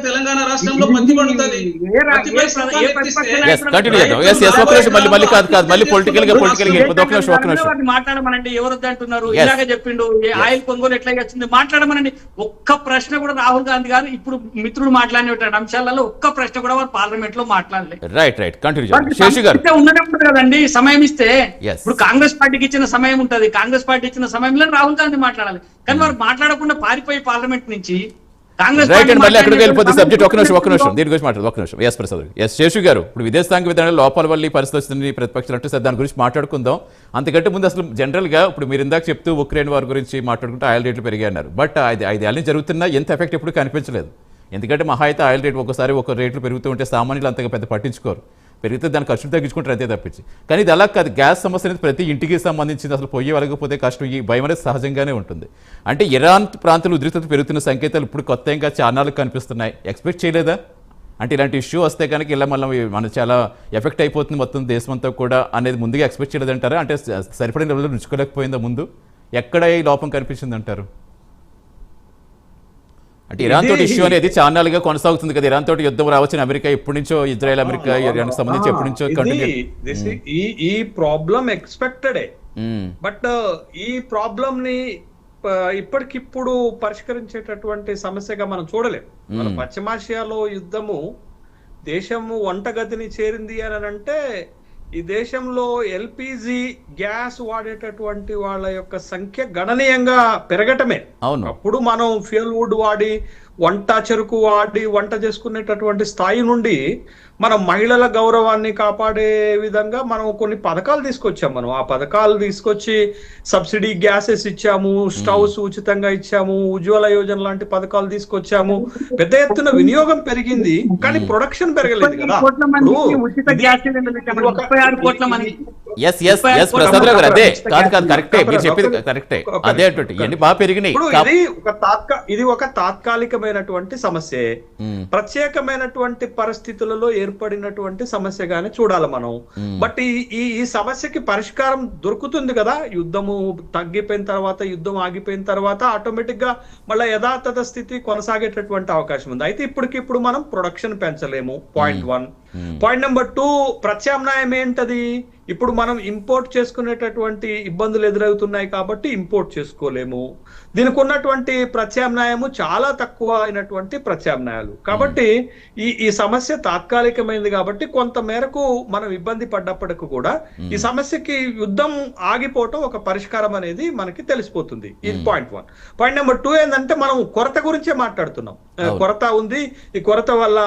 S3: తెలంగాణ రాష్ట్రంలో
S2: మాట్లాడమనండి. ఎవరొద్దు అంటున్నారు? ఇలాగే చెప్పిండు ఆయిల్ కొనుగోలు ఎట్లా వచ్చింది మాట్లాడమనండి. ఒక్క ప్రశ్న కూడా రాహుల్ గాంధీ గారు ఇప్పుడు మిత్రులు మాట్లాడిన అంశాలలో ఒక్క ప్రశ్న కూడా వారు పార్లమెంట్ లో మాట్లాడలేదు. ఉండడం కదండి సమయం ఇస్తే. ఇప్పుడు కాంగ్రెస్ పార్టీకి ఇచ్చిన సమయం ఉంటది, కాంగ్రెస్ పార్టీ ఇచ్చిన సమయంలో రాహుల్ గాంధీ మాట్లాడాలి. కానీ వారు మాట్లాడకుండా పారిపోయి పార్లమెంట్ నుంచి కాంగ్రెస్
S1: శేషు గారు, ఇప్పుడు విదేశాంగ విధానంలో లోపాల వల్ల పరిస్థితి ప్రతిపక్షాలు అంటే దాని గురించి మాట్లాడుకుందాం. అంతకంటే ముందు అసలు జనరల్ గా ఇప్పుడు మీరు ఇందాక చెప్తూ ఉక్రెయిన్ వారి గురించి మాట్లాడుకుంటే ఆయిల్ రేట్లు పెరిగాయి అన్నారు. బట్ 5 ఏళ్ళ నుంచి జరుగుతున్నా ఎంత ఎఫెక్ట్ ఎప్పుడు కనిపించలేదు. ఎందుకంటే మహా అయితే ఆయిల్ రేట్ ఒకసారి ఒక రేట్లు పెరుగుతూ ఉంటే సామాన్యులు అంతగా పెద్ద పట్టించుకోరు, పెరిగితే దాని ఖర్చులు తగ్గించుకుంటారు అంతే తప్పించి. కానీ ఇది అలా కాదు. గ్యాస్ సమస్య అనేది ప్రతి ఇంటికి సంబంధించింది. అసలు పొయ్యి వెళ్ళకపోతే కష్టం, ఈ భయం అనేది సహజంగానే ఉంటుంది. అంటే ఇరాన్ ప్రాంతంలో ఉద్రిక్తత పెరుగుతున్న సంకేతాలు ఇప్పుడు కొత్తగా చానాలు కనిపిస్తున్నాయి. ఎక్స్పెక్ట్ చేయలేదా? అంటే ఇలాంటి ఇష్యూ వస్తే కనుక ఇలా మనం చాలా ఎఫెక్ట్ అయిపోతుంది మొత్తం దేశమంతా కూడా అనేది ముందుగా ఎక్స్పెక్ట్ చేయలేదంటారా? అంటే సరిపడిన లెవెల్లో ఉంచుకోలేకపోయిందా? ముందు ఎక్కడ ఈ లోపం కనిపించింది అంటారు? అంటే ఇరాన్ తోటి ఇష్యూ అనేది చానాలుగా కొనసాగుతుంది కదా. ఇరాన్ తోటి యుద్ధం రావచ్చిన అమెరికా ఎప్పటి నుంచో, ఇజ్రాయెల్ అమెరికా సంబంధించి ఎప్పటి నుంచో
S4: ఈ ప్రాబ్లం ఎక్స్పెక్టెడ్. బట్ ఈ ప్రాబ్లం ని ఇప్పటికిప్పుడు పరిష్కరించేటటువంటి సమస్యగా మనం చూడలేం. మన పశ్చిమాసియాలో యుద్ధము దేశము వంటగదిని చేరింది అని అంటే ఈ దేశంలో ఎల్పిజి గ్యాస్ వాడేటటువంటి వాళ్ళ యొక్క సంఖ్య గణనీయంగా పెరగటమే.
S1: అవును.
S4: అప్పుడు మనం ఫ్యూయల్ వుడ్ వాడి వంట చెరుకు వాడి వంట చేసుకునేటటువంటి స్థాయి నుండి మనం మహిళల గౌరవాన్ని కాపాడే విధంగా మనం కొన్ని పథకాలు తీసుకొచ్చాం. మనం ఆ పథకాలు తీసుకొచ్చి సబ్సిడీ గ్యాసెస్ ఇచ్చాము, స్టవ్స్ ఉచితంగా ఇచ్చాము, ఉజ్వల యోజన లాంటి పథకాలు తీసుకొచ్చాము. పెద్ద ఎత్తున వినియోగం పెరిగింది, కానీ ప్రొడక్షన్ పెరగలేదు కదా.
S1: ఎస్ ఎస్ ఎస్ ప్రసాద్ రావు గారు, అదే కాదు కరెక్టే, మీరు చెప్పింది కరెక్టే, అదే అంటుంటే ఇవన్నీ బాగా పెరిగినాయి.
S4: ఇది ఒక తాత్కాలికమైనటువంటి సమస్య, ప్రత్యేకమైనటువంటి పరిస్థితులలో ఏర్పడినటువంటి సమస్యగానే చూడాలి మనం. బట్ ఈ సమస్యకి పరిష్కారం దొరుకుతుంది కదా. యుద్ధము తగ్గిపోయిన తర్వాత, యుద్ధం ఆగిపోయిన తర్వాత ఆటోమేటిక్ గా మళ్ళీ యథాతథ స్థితి కొనసాగేటటువంటి అవకాశం ఉంది. అయితే ఇప్పటికిప్పుడు మనం ప్రొడక్షన్ పెంచలేము, పాయింట్ 1. పాయింట్ నెంబర్ 2, ప్రత్యామ్నాయం ఏంటది? ఇప్పుడు మనం ఇంపోర్ట్ చేసుకునేటటువంటి ఇబ్బందులు ఎదురవుతున్నాయి కాబట్టి ఇంపోర్ట్ చేసుకోలేము. దీనికి ఉన్నటువంటి ప్రత్యామ్నాయము చాలా తక్కువ అయినటువంటి ప్రత్యామ్నాయాలు. కాబట్టి ఈ సమస్య తాత్కాలికమైంది కాబట్టి కొంత మేరకు మనం ఇబ్బంది పడ్డప్పటికీ కూడా ఈ సమస్యకి యుద్ధం ఆగిపోవటం ఒక పరిష్కారం అనేది మనకి తెలిసిపోతుంది. ఇది పాయింట్ 1. పాయింట్ నెంబర్ 2 ఏంటంటే మనం కొరత గురించే మాట్లాడుతున్నాం. కొరత ఉంది, ఈ కొరత వల్ల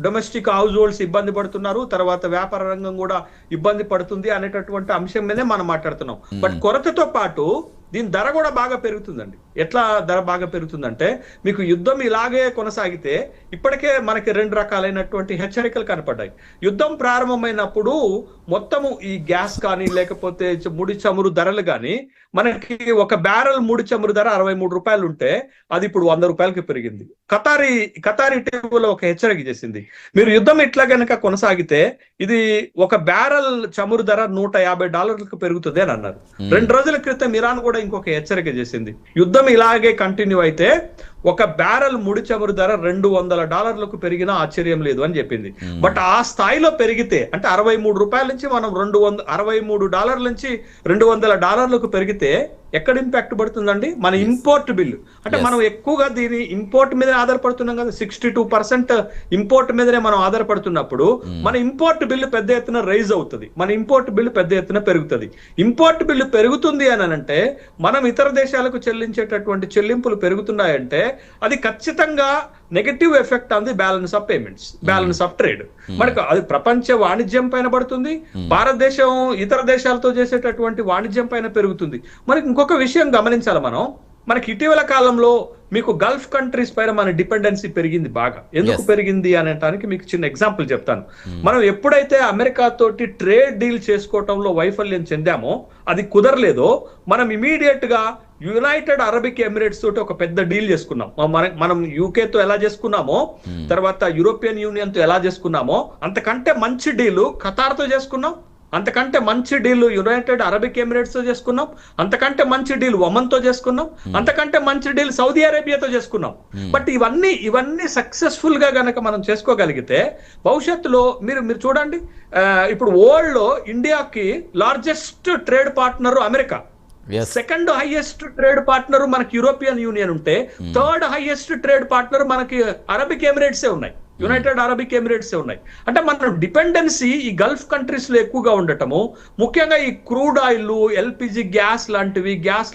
S4: డొమెస్టిక్ హౌస్ హోల్డ్స్ ఇబ్బంది పడుతున్నారు, తర్వాత వ్యాపార రంగం కూడా ఇబ్బంది పడుతుంది అనేటటువంటి అంశం మీదే మనం మాట్లాడుతున్నాం. బట్ కొరతతో పాటు దీని ధర కూడా బాగా పెరుగుతుందండి. ఎట్లా ధర బాగా పెరుగుతుందంటే, మీకు యుద్ధం ఇలాగే కొనసాగితే ఇప్పటికే మనకి 2 రకాలైనటువంటి హెచ్చరికలు కనపడ్డాయి. యుద్ధం ప్రారంభమైనప్పుడు మొత్తము ఈ గ్యాస్ కానీ లేకపోతే ముడి చమురు ధరలు కానీ, మనకి ఒక బ్యారెల్ ముడి చమురు ధర 63 రూపాయలు ఉంటే అది ఇప్పుడు 100 రూపాయలకి పెరిగింది. ఖతార్ ఇటీవల ఒక హెచ్చరిక చేసింది, మీరు యుద్ధం ఇట్లా గనక కొనసాగితే ఇది ఒక బ్యారెల్ చమురు ధర $150 పెరుగుతుంది అని అన్నారు. 2 రోజుల క్రితం ఇరాన్ కూడా ఇంకొక హెచ్చరిక చేసింది, యుద్ధం ఇలాగే కంటిన్యూ అయితే ఒక బ్యారెల్ ముడి చమురు ధర $200 పెరిగినా ఆశ్చర్యం లేదు అని చెప్పింది. బట్ ఆ స్థాయిలో పెరిగితే, అంటే 63 రూపాయల నుంచి మనం $63 నుంచి $200 పెరిగితే ఎక్కడ ఇంపాక్ట్ పడుతుందండి? మన ఇంపోర్ట్ బిల్లు. అంటే మనం ఎక్కువగా దీని ఇంపోర్ట్ మీద ఆధారపడుతున్నాం కదా, 62% ఇంపోర్ట్ మీదనే మనం ఆధారపడుతున్నప్పుడు మన ఇంపోర్ట్ బిల్లు పెద్ద ఎత్తున రైజ్ అవుతుంది, మన ఇంపోర్ట్ బిల్లు పెద్ద ఎత్తున పెరుగుతుంది. ఇంపోర్ట్ బిల్లు పెరుగుతుంది అని అంటే మనం ఇతర దేశాలకు చెల్లించేటటువంటి చెల్లింపులు పెరుగుతున్నాయంటే అది ఖచ్చితంగా negative effect on the balance of payments, balance of trade. మనకు అది ప్రపంచ వాణిజ్యం పైన పడుతుంది, భారతదేశం ఇతర దేశాలతో చేసేటటువంటి వాణిజ్యం పైన పెరుగుతుంది. మనకి ఇంకొక విషయం గమనించాలి మనం, మనకి ఇటీవల కాలంలో మీకు గల్ఫ్ కంట్రీస్ పైన మన డిపెండెన్సీ పెరిగింది బాగా. ఎందుకు పెరిగింది అనడానికి మీకు చిన్న ఎగ్జాంపుల్ చెప్తాను. మనం ఎప్పుడైతే అమెరికా తోటి ట్రేడ్ డీల్ చేసుకోవటంలో వైఫల్యం చెందామో, అది కుదరలేదో, మనం ఇమీడియట్ గా యునైటెడ్ అరబిక్ ఎమిరేట్స్ తోటి ఒక పెద్ద డీల్ చేసుకున్నాం. మనం యూకేతో ఎలా చేసుకున్నామో, తర్వాత యూరోపియన్ యూనియన్ తో ఎలా చేసుకున్నామో, అంతకంటే మంచి డీలు ఖతార్తో చేసుకున్నాం, అంతకంటే మంచి డీల్ యునైటెడ్ అరబిక్ ఎమిరేట్స్ తో చేసుకున్నాం, అంతకంటే మంచి డీల్ ఒమన్ తో చేసుకున్నాం, అంతకంటే మంచి డీల్ సౌదీ అరేబియాతో చేసుకున్నాం. బట్ ఇవన్నీ సక్సెస్ఫుల్ గా గనక మనం చేసుకోగలిగితే భవిష్యత్తులో మీరు చూడండి, ఇప్పుడు వరల్డ్ లో ఇండియాకి largest trade partner America, second highest trade partner మనకి యూరోపియన్ యూనియన్ ఉంటే, థర్డ్ హైయెస్ట్ ట్రేడ్ పార్ట్నర్ మనకి అరబిక్ ఎమిరేట్సే ఉన్నాయి, యునైటెడ్ అరబిక్ ఎమిరేట్స్ ఉన్నాయి. అంటే మన డిపెండెన్సీ ఈ గల్ఫ్ కంట్రీస్ లో ఎక్కువగా ఉండటము, ముఖ్యంగా ఈ క్రూడ్ ఆయిల్, ఎల్పిజి గ్యాస్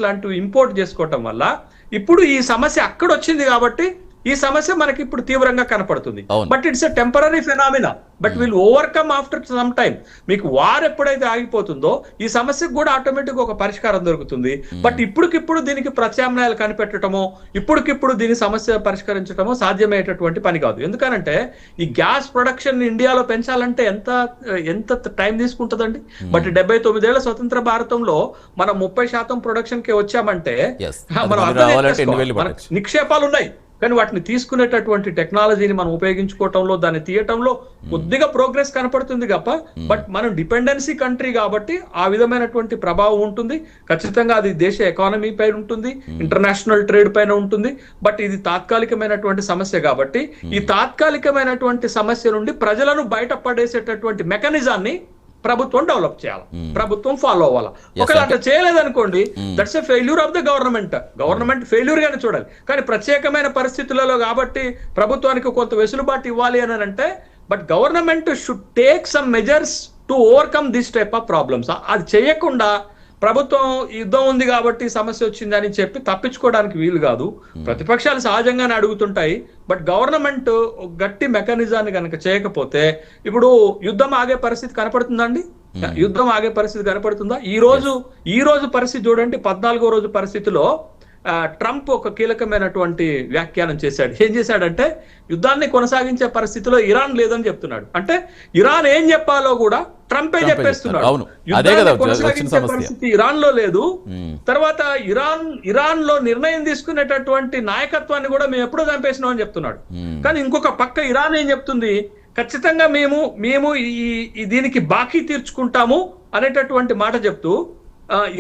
S4: లాంటివి ఇంపోర్ట్ చేసుకోవటం వల్ల ఇప్పుడు ఈ సమస్య అక్కడ వచ్చింది. కాబట్టి ఈ సమస్య మనకి ఇప్పుడు తీవ్రంగా కనపడుతుంది. But it's a temporary phenomena, but will overcome after some time. మీకు వార్ ఎప్పుడైతే ఆగిపోతుందో ఈ సమస్యకు కూడా ఆటోమేటిక్ ఒక పరిష్కారం దొరుకుతుంది. బట్ ఇప్పటికిప్పుడు దీనికి ప్రత్యామ్నాయాలు కనిపెట్టడమో, ఇప్పటికిప్పుడు దీని సమస్య పరిష్కరించడమో సాధ్యమయ్యేటటువంటి పని కాదు. ఎందుకనంటే ఈ గ్యాస్ ప్రొడక్షన్ ఇండియాలో పెంచాలంటే ఎంత టైం తీసుకుంటుందండి. బట్ 79 ఏళ్ల స్వతంత్ర భారతంలో మనం 30% ప్రొడక్షన్ కి వచ్చామంటే మనం నిక్షేపాలు ఉన్నాయి, కానీ వాటిని తీసుకునేటటువంటి టెక్నాలజీని మనం ఉపయోగించుకోవటంలో, దాన్ని తీయటంలో కొద్దిగా ప్రోగ్రెస్ కనపడుతుంది తప్ప, బట్ మనం డిపెండెన్సీ కంట్రీ కాబట్టి ఆ విధమైనటువంటి ప్రభావం ఉంటుంది. ఖచ్చితంగా అది దేశ ఎకానమీ పైన ఉంటుంది, ఇంటర్నేషనల్ ట్రేడ్ పైన ఉంటుంది. బట్ ఇది తాత్కాలికమైనటువంటి సమస్య కాబట్టి ఈ తాత్కాలికమైనటువంటి సమస్య నుండి ప్రజలను బయటపడేసేటటువంటి మెకానిజాన్ని ప్రభుత్వం డెవలప్ చేయాలి, ప్రభుత్వం ఫాలో అవ్వాలి. ఒకవేళ అట్లా చేయలేదనుకోండి, that's a failure of the government failure గానే చూడాలి. కానీ ప్రత్యేకమైన పరిస్థితులలో కాబట్టి ప్రభుత్వానికి కొంత వెసులుబాటు ఇవ్వాలి అని అంటే, but government should take some measures to overcome this type of problems. అది చేయకుండా ప్రభుత్వం యుద్ధం ఉంది కాబట్టి సమస్య వచ్చిందని చెప్పి తప్పించుకోవడానికి వీలు కాదు. ప్రతిపక్షాలు సహజంగానే అడుగుతుంటాయి, బట్ గవర్నమెంట్ గట్టి మెకానిజాన్ని కనుక చేయకపోతే ఇప్పుడు యుద్ధం ఆగే పరిస్థితి కనపడుతుందండి? యుద్ధం ఆగే పరిస్థితి కనపడుతుందా? ఈ రోజు పరిస్థితి చూడండి. 14వ రోజు పరిస్థితిలో ట్రంప్ ఒక కీలకమైనటువంటి వ్యాఖ్యానం చేశాడు. ఏం చేశాడంటే యుద్ధాన్ని కొనసాగించే పరిస్థితిలో ఇరాన్ లేదని చెప్తున్నాడు. అంటే ఇరాన్ ఏం చెప్పాలో కూడా ట్రంపే చెప్పేస్తున్నాడు. యుద్ధాన్ని కొనసాగించే పరిస్థితి ఇరాన్ లో లేదు. తర్వాత ఇరాన్ లో నిర్ణయం తీసుకునేటటువంటి నాయకత్వాన్ని కూడా మేము ఎప్పుడో చంపేసినాం అని చెప్తున్నాడు. కానీ ఇంకొక పక్క ఇరాన్ ఏం చెప్తుంది, ఖచ్చితంగా మేము దీనికి బాకీ తీర్చుకుంటాము అనేటటువంటి మాట చెప్తూ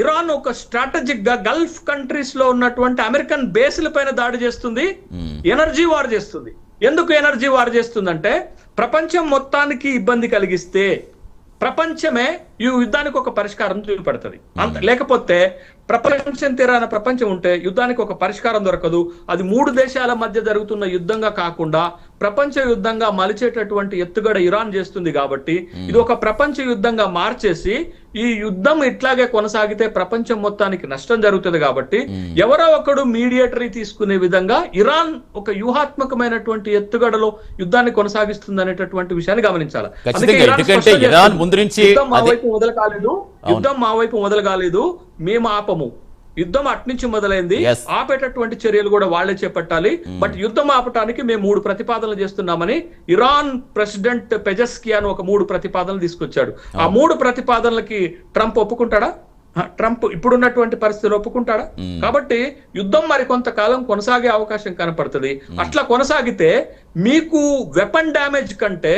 S4: ఇరాన్ ఒక స్ట్రాటజిక్ గా గల్ఫ్ కంట్రీస్ లో ఉన్నటువంటి అమెరికన్ బేస్ల పైన దాడి చేస్తుంది, ఎనర్జీ వార్ చేస్తుంది. ఎందుకు ఎనర్జీ వార్ చేస్తుందంటే ప్రపంచం మొత్తానికి ఇబ్బంది కలిగిస్తే ప్రపంచమే ఈ యుద్ధానికి ఒక పరిష్కారం చూపెడుతుంది. లేకపోతే ప్రపంచం తీరాన ప్రపంచం ఉంటే యుద్ధానికి ఒక పరిష్కారం దొరకదు. అది 3 దేశాల మధ్య జరుగుతున్న యుద్ధంగా కాకుండా ప్రపంచ యుద్ధంగా మలిచేటటువంటి ఎత్తుగడ ఇరాన్ చేస్తుంది. కాబట్టి ఇది ఒక ప్రపంచ యుద్ధంగా మార్చేసి ఈ యుద్ధం ఇట్లాగే కొనసాగితే ప్రపంచం మొత్తానికి నష్టం జరుగుతుంది. కాబట్టి ఎవరో ఒకడు మీడియేటరీ తీసుకునే విధంగా ఇరాన్ ఒక వ్యూహాత్మకమైనటువంటి ఎత్తుగడలో యుద్ధాన్ని కొనసాగిస్తుంది అనేటటువంటి విషయాన్ని గమనించాలి. యుద్ధం మా వైపు మొదలు కాలేదు, మేము ఆపము. యుద్ధం అట్నుంచి మొదలైంది, ఆపేటటువంటి చర్యలు కూడా వాళ్లే చేపట్టాలి. బట్ యుద్ధం ఆపటానికి మేము 3 ప్రతిపాదనలు చేస్తున్నామని ఇరాన్ ప్రెసిడెంట్ పెజెస్కియాన్ ఒక 3 ప్రతిపాదనలు తీసుకొచ్చాడు. ఆ 3 ప్రతిపాదనలకి ట్రంప్ ఒప్పుకుంటాడా? ట్రంప్ ఇప్పుడున్నటువంటి పరిస్థితులు ఒప్పుకుంటాడా? కాబట్టి యుద్ధం మరి కొంతకాలం కొనసాగే అవకాశం కనపడుతుంది. అట్లా కొనసాగితే మీకు వెపన్ డ్యామేజ్ కంటే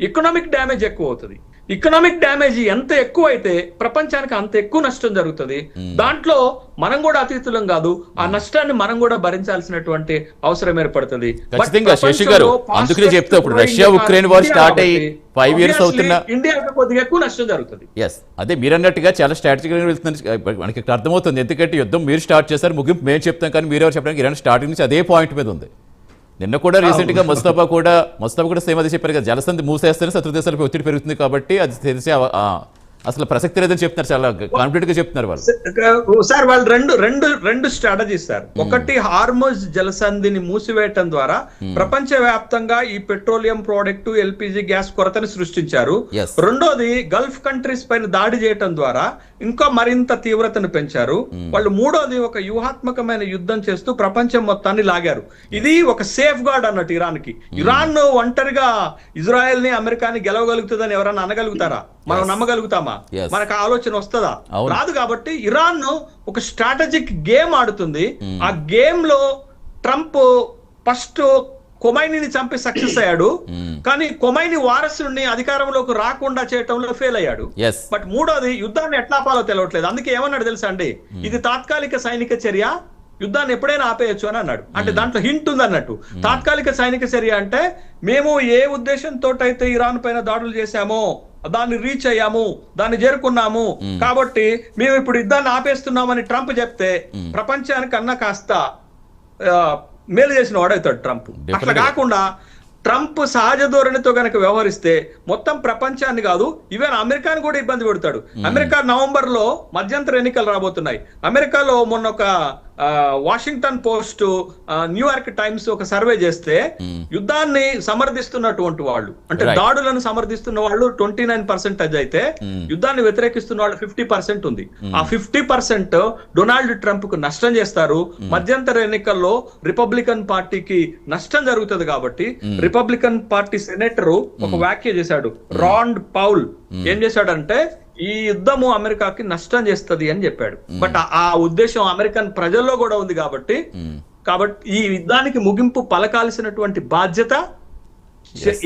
S4: ఎకనామిక్ డ్యామేజ్ ఎక్కువ అవుతుంది. ఎకనామిక్ డ్యామేజ్ ఎంత ఎక్కువ అయితే ప్రపంచానికి అంత ఎక్కువ నష్టం జరుగుతుంది. దాంట్లో మనం కూడా అతీతులం కాదు, ఆ నష్టాన్ని మనం కూడా భరించాల్సినటువంటి అవసరం ఏర్పడుతుంది.
S1: అందుకనే చెప్తా ఇప్పుడు రష్యా ఉక్రెయిన్ వార్ స్టార్ట్ అయ్యి 5 years అవుతున్నా
S4: ఇండియాకి కొద్దిగా ఎక్కువ నష్టం జరుగుతుంది.
S1: అదే మీరు అన్నట్టుగా చాలా స్ట్రాటజికల్గా వెళ్తుంది. మనకి ఇక్కడ అర్థమవుతుంది, ఎందుకంటే యుద్ధం మీరు స్టార్ట్ చేశారు, ముగింపు మేము చెప్తాం, కానీ మీరు ఎవరు చెప్పడానికి ఇరాన్ స్టార్టింగ్ నుంచి అదే పాయింట్ మీద ఉంది. నిన్న కూడా రీసెంట్ గా ముస్తఫా కూడా సేమ్ అది చెప్పారు కదా, జలసంధి మూసేస్తేనే శత్రు దేశాలపై ఒత్తిడి పెరుగుతుంది కాబట్టి అది తెలిసే అసలు ప్రసక్తి లేదని చెప్తున్నారు. చాలా కాన్ఫిడెంట్ గా చెప్తున్నారు వాళ్ళు.
S4: సార్ వాళ్ళు రెండు స్ట్రాటజీస్ సార్. ఒకటి హార్మోజ్ జలసంధిని మూసివేయటం ద్వారా ప్రపంచ వ్యాప్తంగా ఈ పెట్రోలియం ప్రోడక్ట్ ఎల్పిజి గ్యాస్ కొరతని సృష్టించారు. రెండోది గల్ఫ్ కంట్రీస్ పైన దాడి చేయటం ద్వారా ఇంకా మరింత తీవ్రతను పెంచారు వాళ్ళు. మూడోది ఒక వ్యూహాత్మకమైన యుద్ధం చేస్తూ ప్రపంచం మొత్తాన్ని లాగారు. ఇది ఒక సేఫ్ గార్డ్ అన్నట్టు ఇరాన్ కి. ఇరాన్ ఒంటరిగా ఇజ్రాయెల్ ని అమెరికాని గెలవగలుగుతుందని ఎవరన్నా అనగలుగుతారా? మనం నమ్మగలుగుతామా? మనకు ఆలోచన వస్తుందా? రాదు. కాబట్టి ఇరాన్ ఒక స్ట్రాటజిక్ గేమ్ ఆడుతుంది. ఆ గేమ్ లో ట్రంప్ ఫస్ట్ కొమైనీని చంపి సక్సెస్ అయ్యాడు, కానీ కొమైనీ వారసుడిని అధికారంలోకి రాకుండా చేయటంలో ఫెయిల్ అయ్యాడు. బట్ మూడోది యుద్ధాన్ని ఎట్లా ఆపాలో తెలియట్లేదు. అందుకే ఏమన్నాడు తెలుసా అండి, ఇది తాత్కాలిక సైనిక చర్య, యుద్ధాన్ని ఎప్పుడైనా ఆపేయచ్చు అని అన్నాడు. అంటే దాంట్లో హింట్ ఉంది అన్నట్టు. తాత్కాలిక సైనిక చర్య అంటే మేము ఏ ఉద్దేశంతో అయితే ఇరాన్ పైన దాడులు చేశామో దాన్ని రీచ్ అయ్యాము, దాన్ని చేరుకున్నాము, కాబట్టి మేము ఇప్పుడు యుద్ధాన్ని ఆపేస్తున్నామని ట్రంప్ చెప్తే ప్రపంచానికన్నా కాస్త మేలు చేసిన వాడవుతాడు ట్రంప్. అట్లా కాకుండా ట్రంప్ సహజ ధోరణితో గనక వ్యవహరిస్తే మొత్తం ప్రపంచాన్ని కాదు, ఈవెన్ అమెరికాని కూడా ఇబ్బంది పెడతాడు. అమెరికా నవంబర్ లో మధ్యంతర ఎన్నికలు రాబోతున్నాయి. అమెరికాలో మొన్న ఒక వాషింగ్టన్ పోస్ట్, న్యూయార్క్ టైమ్స్ ఒక సర్వే చేస్తే యుద్ధాన్ని సమర్థిస్తున్నటువంటి వాళ్ళు, అంటే దాడులను సమర్థిస్తున్న వాళ్ళు 29% అయితే యుద్ధాన్ని వ్యతిరేకిస్తున్న వాళ్ళు 50% ఉంది. ఆ 50% డొనాల్డ్ ట్రంప్ కు నష్టం చేస్తారు. మధ్యంతర ఎన్నికల్లో రిపబ్లికన్ పార్టీకి నష్టం జరుగుతుంది. కాబట్టి రిపబ్లికన్ పార్టీ సెనేటర్ ఒక వ్యాఖ్య చేశాడు, రాండ్ పౌల్. ఏం చేశాడంటే ఈ యుద్ధము అమెరికాకి నష్టం చేస్తుంది అని చెప్పాడు. బట్ ఆ ఉద్దేశం అమెరికన్ ప్రజల్లో కూడా ఉంది. కాబట్టి ఈ యుద్ధానికి ముగింపు పలకాల్సినటువంటి బాధ్యత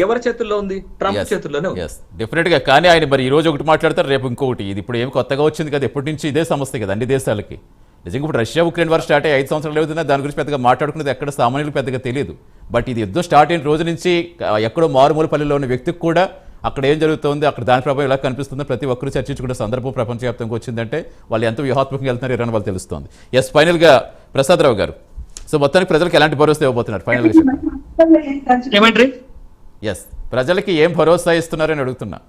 S4: ఎవరి చేతుల్లో ఉంది? ట్రంప్ చేతుల్లోనే ఉంది.
S1: డెఫినెట్ గా. కానీ ఆయన మరి ఈ రోజు ఒకటి మాట్లాడతారు, రేపు ఇంకొకటి. ఇది ఇప్పుడు ఏం కొత్తగా వచ్చింది కదా, ఎప్పటి నుంచి ఇదే సమస్య కదా అన్ని దేశాలకి. నిజంగా ఇప్పుడు రష్యా ఉక్రెయిన్ వార్ స్టార్ట్ అయ్యి 5 సంవత్సరాలు అవుతున్నా దాని గురించి పెద్దగా మాట్లాడుకునేది ఎక్కడ సామాన్యులు పెద్దగా తెలియదు. బట్ ఇది యుద్ధం స్టార్ట్ అయిన రోజు నుంచి ఎక్కడో మారుమూల పల్లెలో ఉన్న వ్యక్తికి కూడా అక్కడ ఏం జరుగుతుంది, అక్కడ దాని ప్రభావం ఎలా కనిపిస్తుందో ప్రతి ఒక్కరు చర్చించుకునే సందర్భం ప్రపంచవ్యాప్తంగా వచ్చిందంటే వాళ్ళు ఎంత వ్యూహాత్మకంగా వెళ్తున్నారు ఇరాన్ వాళ్ళు తెలుస్తుంది. ఎస్, ఫైనల్ గా ప్రసాద్ రావు గారు, సో మొత్తానికి ప్రజలకు ఎలాంటి భరోసా ఇవ్వబోతున్నారు ఫైనల్ గా? ఎస్, ప్రజలకి ఏం భరోసా ఇస్తున్నారని అడుగుతున్నా.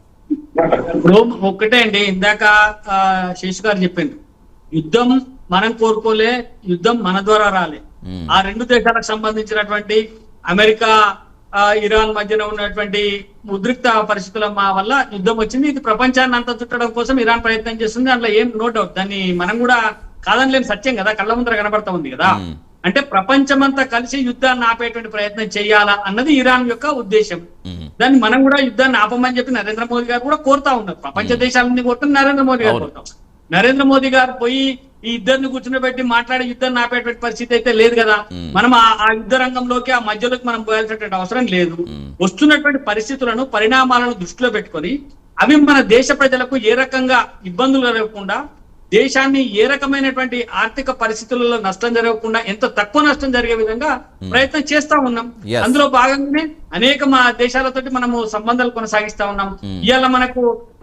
S2: ఇప్పుడు ఒక్కటే అండి, ఇందాక శేషు గారు చెప్పింది, యుద్ధం మనం కోరుకోలే, యుద్ధం మన ద్వారా రాలే. ఆ రెండు దేశాలకు సంబంధించినటువంటి అమెరికా ఇరాన్ మధ్యన ఉన్నటువంటి ఉద్రిక్త పరిస్థితుల వల్ల యుద్ధం వచ్చింది. ఇది ప్రపంచాన్ని అంతా చుట్టడం కోసం ఇరాన్ ప్రయత్నం చేస్తుంది, అందులో ఏం నో డౌట్. దాన్ని మనం కూడా కాదనిలేని సత్యం కదా, కళ్ళ ముందర కనబడతా ఉంది కదా. అంటే ప్రపంచమంతా కలిసి యుద్ధాన్ని ఆపేటువంటి ప్రయత్నం చేయాలా అన్నది ఇరాన్ యొక్క ఉద్దేశం. దాన్ని మనం కూడా యుద్ధాన్ని ఆపమని చెప్పి నరేంద్ర మోదీ గారు కూడా కోరుతా ఉన్నారు. ప్రపంచ దేశాలన్నీ కోరుతున్నారు, నరేంద్ర మోదీ గారు కోరుతాం. నరేంద్ర మోదీ గారు పోయి ఈ ఇద్దరిని కూర్చుని మాట్లాడే యుద్ధాన్ని ఆపేటువంటి పరిస్థితి అయితే లేదు కదా. మనం ఆ యుద్ధ రంగంలోకి, ఆ మధ్యలోకి మనం పోయాల్సినటువంటి అవసరం లేదు. వస్తున్నటువంటి పరిస్థితులను, పరిణామాలను దృష్టిలో పెట్టుకొని అవి మన దేశ ప్రజలకు ఏ రకంగా ఇబ్బందులు కలగకుండా, దేశాన్ని ఏ రకమైనటువంటి ఆర్థిక పరిస్థితులలో నష్టం జరగకుండా, ఎంత తక్కువ నష్టం జరిగే విధంగా ప్రయత్నం చేస్తా ఉన్నాం. అందులో భాగంగానే అనేక దేశాలతోటి మనము సంబంధాలు కొనసాగిస్తా ఉన్నాం. ఇవాళ మనకు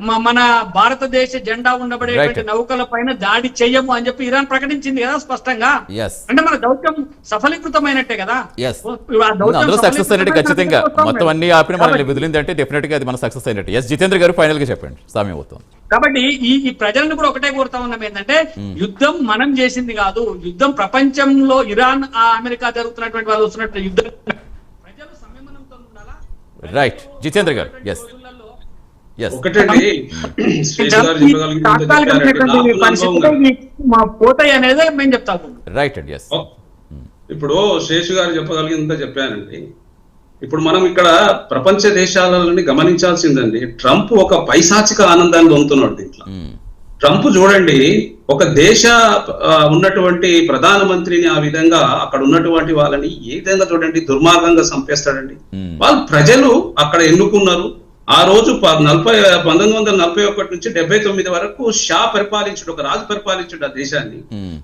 S2: మన భారతదేశ జెండా ఉండబడేటువంటి నౌకల పైన దాడి చెయ్యము అని చెప్పి ఇరాన్ ప్రకటించింది కదా స్పష్టంగా. అంటే మన దౌత్యం సఫలీకృతమైనట్టే కదా.
S1: సక్సెస్ అయినట్టు ఖచ్చితంగా మొత్తం అన్ని ఆపిన మనల్ని వదిలింది అంటే డెఫినెట్ గా అది మన సక్సెస్ అయినట్టు. ఎస్ జితేంద్ర గారు ఫైనల్ గా చెప్పండి, సమయం అవుతుంది.
S2: కాబట్టి ఈ ప్రజలను కూడా ఒకటే కోరుతా ఉన్నాం ఏంటంటే, యుద్ధం మనం చేసింది కాదు. యుద్ధం ప్రపంచంలో ఇరాన్ అమెరికా జరుగుతున్నటువంటి వాళ్ళు వస్తున్నటువంటి యుద్ధం ప్రజలు సంయమనంతో ఉండాలా.
S1: రైట్ జితేంద్ర గారు. ఎస్
S3: ఒకటండి,
S2: పోతాయి అనేది మేము చెప్తాము.
S1: రైట్ అండి. ఎస్
S3: ఇప్పుడు శేషు గారు చెప్పగలిగినంత చెప్పానండి. ఇప్పుడు మనం ఇక్కడ ప్రపంచ దేశాలని గమనించాల్సిందండి, ట్రంప్ ఒక పైశాచిక ఆనందాన్ని పొందుతున్నాడు దీంట్లో. ట్రంప్ చూడండి, ఒక దేశ ఉన్నటువంటి ప్రధానమంత్రిని ఆ విధంగా అక్కడ ఉన్నటువంటి వాళ్ళని ఏ విధంగా చూడండి దుర్మార్గంగా చంపేస్తాడండి. వాళ్ళు ప్రజలు అక్కడ ఎన్నుకున్నారు. ఆ రోజు 1941 నుంచి 79 వరకు షా పరిపాలించుడు, ఒక రాజు పరిపాలించుడు ఆ దేశాన్ని.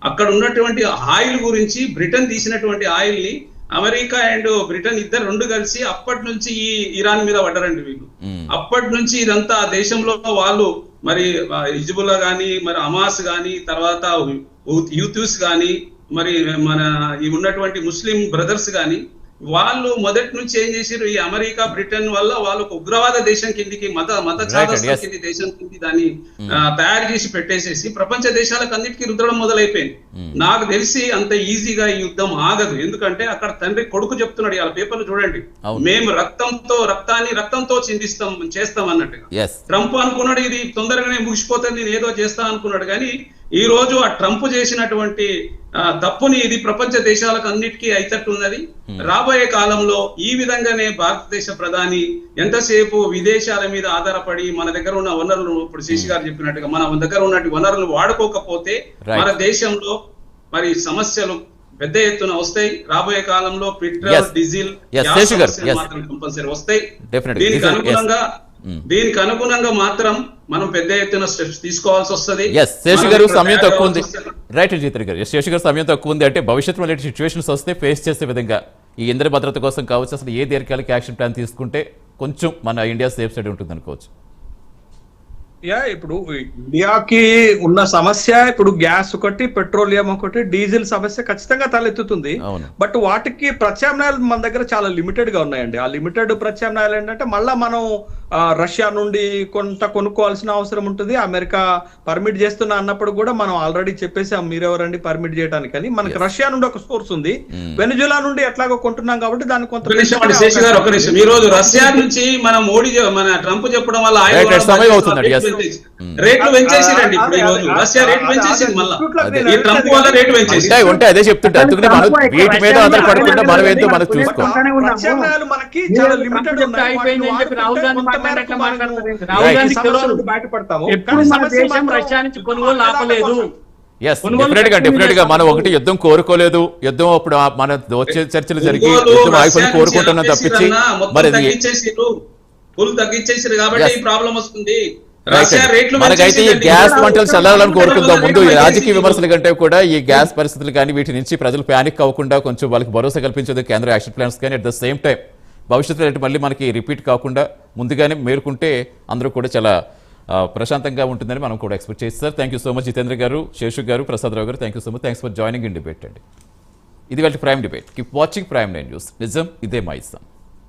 S3: అక్కడ ఉన్నటువంటి ఆయిల్ గురించి బ్రిటన్ తీసినటువంటి ఆయిల్ ని అమెరికా అండ్ బ్రిటన్ ఇద్దరు రెండు కలిసి అప్పటి నుంచి ఈ ఇరాన్ మీద పడ్డారండి వీళ్ళు. అప్పటి నుంచి ఇదంతా ఆ దేశంలో వాళ్ళు మరి హిజ్బుల్లా గాని, మరి హమాస్ గాని, తర్వాత యూతూస్ గాని, మరి మన ఈ ఉన్నటువంటి ముస్లిం బ్రదర్స్ గాని, వాళ్ళు మొదటి నుంచి ఏం చేశారు, ఈ అమెరికా బ్రిటన్ వల్ల వాళ్ళు ఒక ఉగ్రవాద దేశం కిందికి, మత ఛాదస్తం కింది దేశం కింది దాన్ని తయారు చేసి పెట్టేసేసి ప్రపంచ దేశాలకు అన్నిటికీ రుద్దడం మొదలైపోయింది. నాకు తెలిసి అంత ఈజీగా ఈ యుద్ధం ఆగదు. ఎందుకంటే అక్కడ తండ్రి కొడుకు చెప్తున్నాడు, ఇలా పేపర్లు చూడండి, మేము రక్తంతో చేస్తాం అన్నట్టుగా. ట్రంప్ అనుకున్నాడు ఇది తొందరగానే ముగిసిపోతుంది, నేను ఏదో చేస్తా అనుకున్నాడు. కానీ ఈ రోజు ఆ ట్రంప్ చేసినటువంటి తప్పుని ఇది ప్రపంచ దేశాలకు అన్నిటికీ అయితట్టు ఉన్నది. రాబోయే కాలంలో ఈ విధంగానే భారతదేశ ప్రధాని ఎంతసేపు విదేశాల మీద ఆధారపడి మన దగ్గర ఉన్న వనరులు, ఇప్పుడు శేషి గారు చెప్పినట్టుగా మన దగ్గర ఉన్నటువంటి వనరులు వాడుకోకపోతే మన దేశంలో మరి సమస్యలు పెద్ద ఎత్తున వస్తాయి. రాబోయే కాలంలో పెట్రోల్, డీజిల్ మాత్రం కంపల్సరీ వస్తాయి. దీనికి అనుగుణంగా మాత్రం మనం పెద్ద ఎత్తున స్టెప్స్ తీసుకోవాల్సి వస్తుంది.
S1: శేషు గారు సమయం తక్కువ ఉంది. రైట్ జితేంద్ర గారు. శేషు గారు సమయం తక్కువ ఉంది అంటే భవిష్యత్తులో ఇలాంటి సిచ్యువేషన్స్ వస్తే ఫేస్ చేసే విధంగా ఈ ఇంధన భద్రత కోసం కావచ్చు, అసలు ఏ దీర్ఘకాలిక యాక్షన్ ప్లాన్ తీసుకుంటే కొంచెం మన ఇండియా సేఫ్ సైడ్ ఉంటుంది అనుకోవచ్చు.
S4: ఇప్పుడు ఇండియాకి ఉన్న సమస్య ఇప్పుడు గ్యాస్ ఒకటి, పెట్రోలియం ఒకటి, డీజిల్ సమస్య ఖచ్చితంగా తలెత్తుతుంది. బట్ వాటికి ప్రత్యామ్నాయాలు మన దగ్గర చాలా లిమిటెడ్ గా ఉన్నాయండి. ఆ లిమిటెడ్ ప్రత్యామ్నాయాలు ఏంటంటే మళ్ళా మనం రష్యా నుండి కొంత కొనుక్కోవాల్సిన అవసరం ఉంటుంది. అమెరికా పర్మిట్ చేస్తున్నా అన్నప్పుడు కూడా మనం ఆల్రెడీ చెప్పేసాం మీరెవరండి పర్మిట్ చేయడానికి అని. మనకి రష్యా నుండి ఒక సోర్స్ ఉంది, వెనిజులా నుండి ఎట్లాగో కొంటున్నాం కాబట్టి దానికి కొంత
S3: ఈ రోజు రష్యా నుంచి మన మోడీ మన ట్రంప్ చెప్పడం వల్ల రేట్లు పెంచేసిరండి. ఇప్పుడు ఈ రోజు రష్యా రేట్ పెంచేసింది, మళ్ళీ ట్రంప్ వల్ల రేట్ పెంచేసి
S1: ఉంటే అదే చెప్తుంటే అందుకని మనం వీటి మీద ఆధారపడకుండా మనం ఏంటో మనకు చూసుకోవాలి.
S4: మనకి చాలా లిమిటెడ్
S1: డెఫినెట్ గా మనం ఒకటి యుద్ధం కోరుకోలేదు. యుద్ధం అప్పుడు మన చర్చలు జరిగి యుద్ధం ఆగిపోయి కోరుకుంటున్నాం తప్పించి మరి
S3: తగ్గించేసారు కాబట్టి ఈ ప్రాబ్లం వస్తుంది.
S1: మనకైతే ఈ గ్యాస్ పంటలు చల్లాలని కోరుకుందాం. ముందు ఈ రాజకీయ విమర్శల కంటే కూడా ఈ గ్యాస్ పరిస్థితులు కానీ వీటి నుంచి ప్రజలు ప్యానిక్ అవ్వకుండా కొంచెం వాళ్ళకి భరోసా కల్పించేది కేంద్ర యాక్షన్ ప్లాన్స్ కానీ, అట్ ద సేమ్ టైం భవిష్యత్తులో మళ్ళీ మనకి రిపీట్ కాకుండా ముందుగానే మేలుకుంటే అందరూ కూడా చాలా ప్రశాంతంగా ఉంటుందని మనం కూడా ఎక్స్పెక్ట్ చేస్తారు. Thank you so much Jitendra గారు, శేషు గారు, ప్రసాద్ రావు గారు. Thank you so much. Thanks for joining in debate అండి. ఇది వాళ్ళ prime debate. Keep watching Prime 9 News. నిజం ఇదే మా ఇష్టం.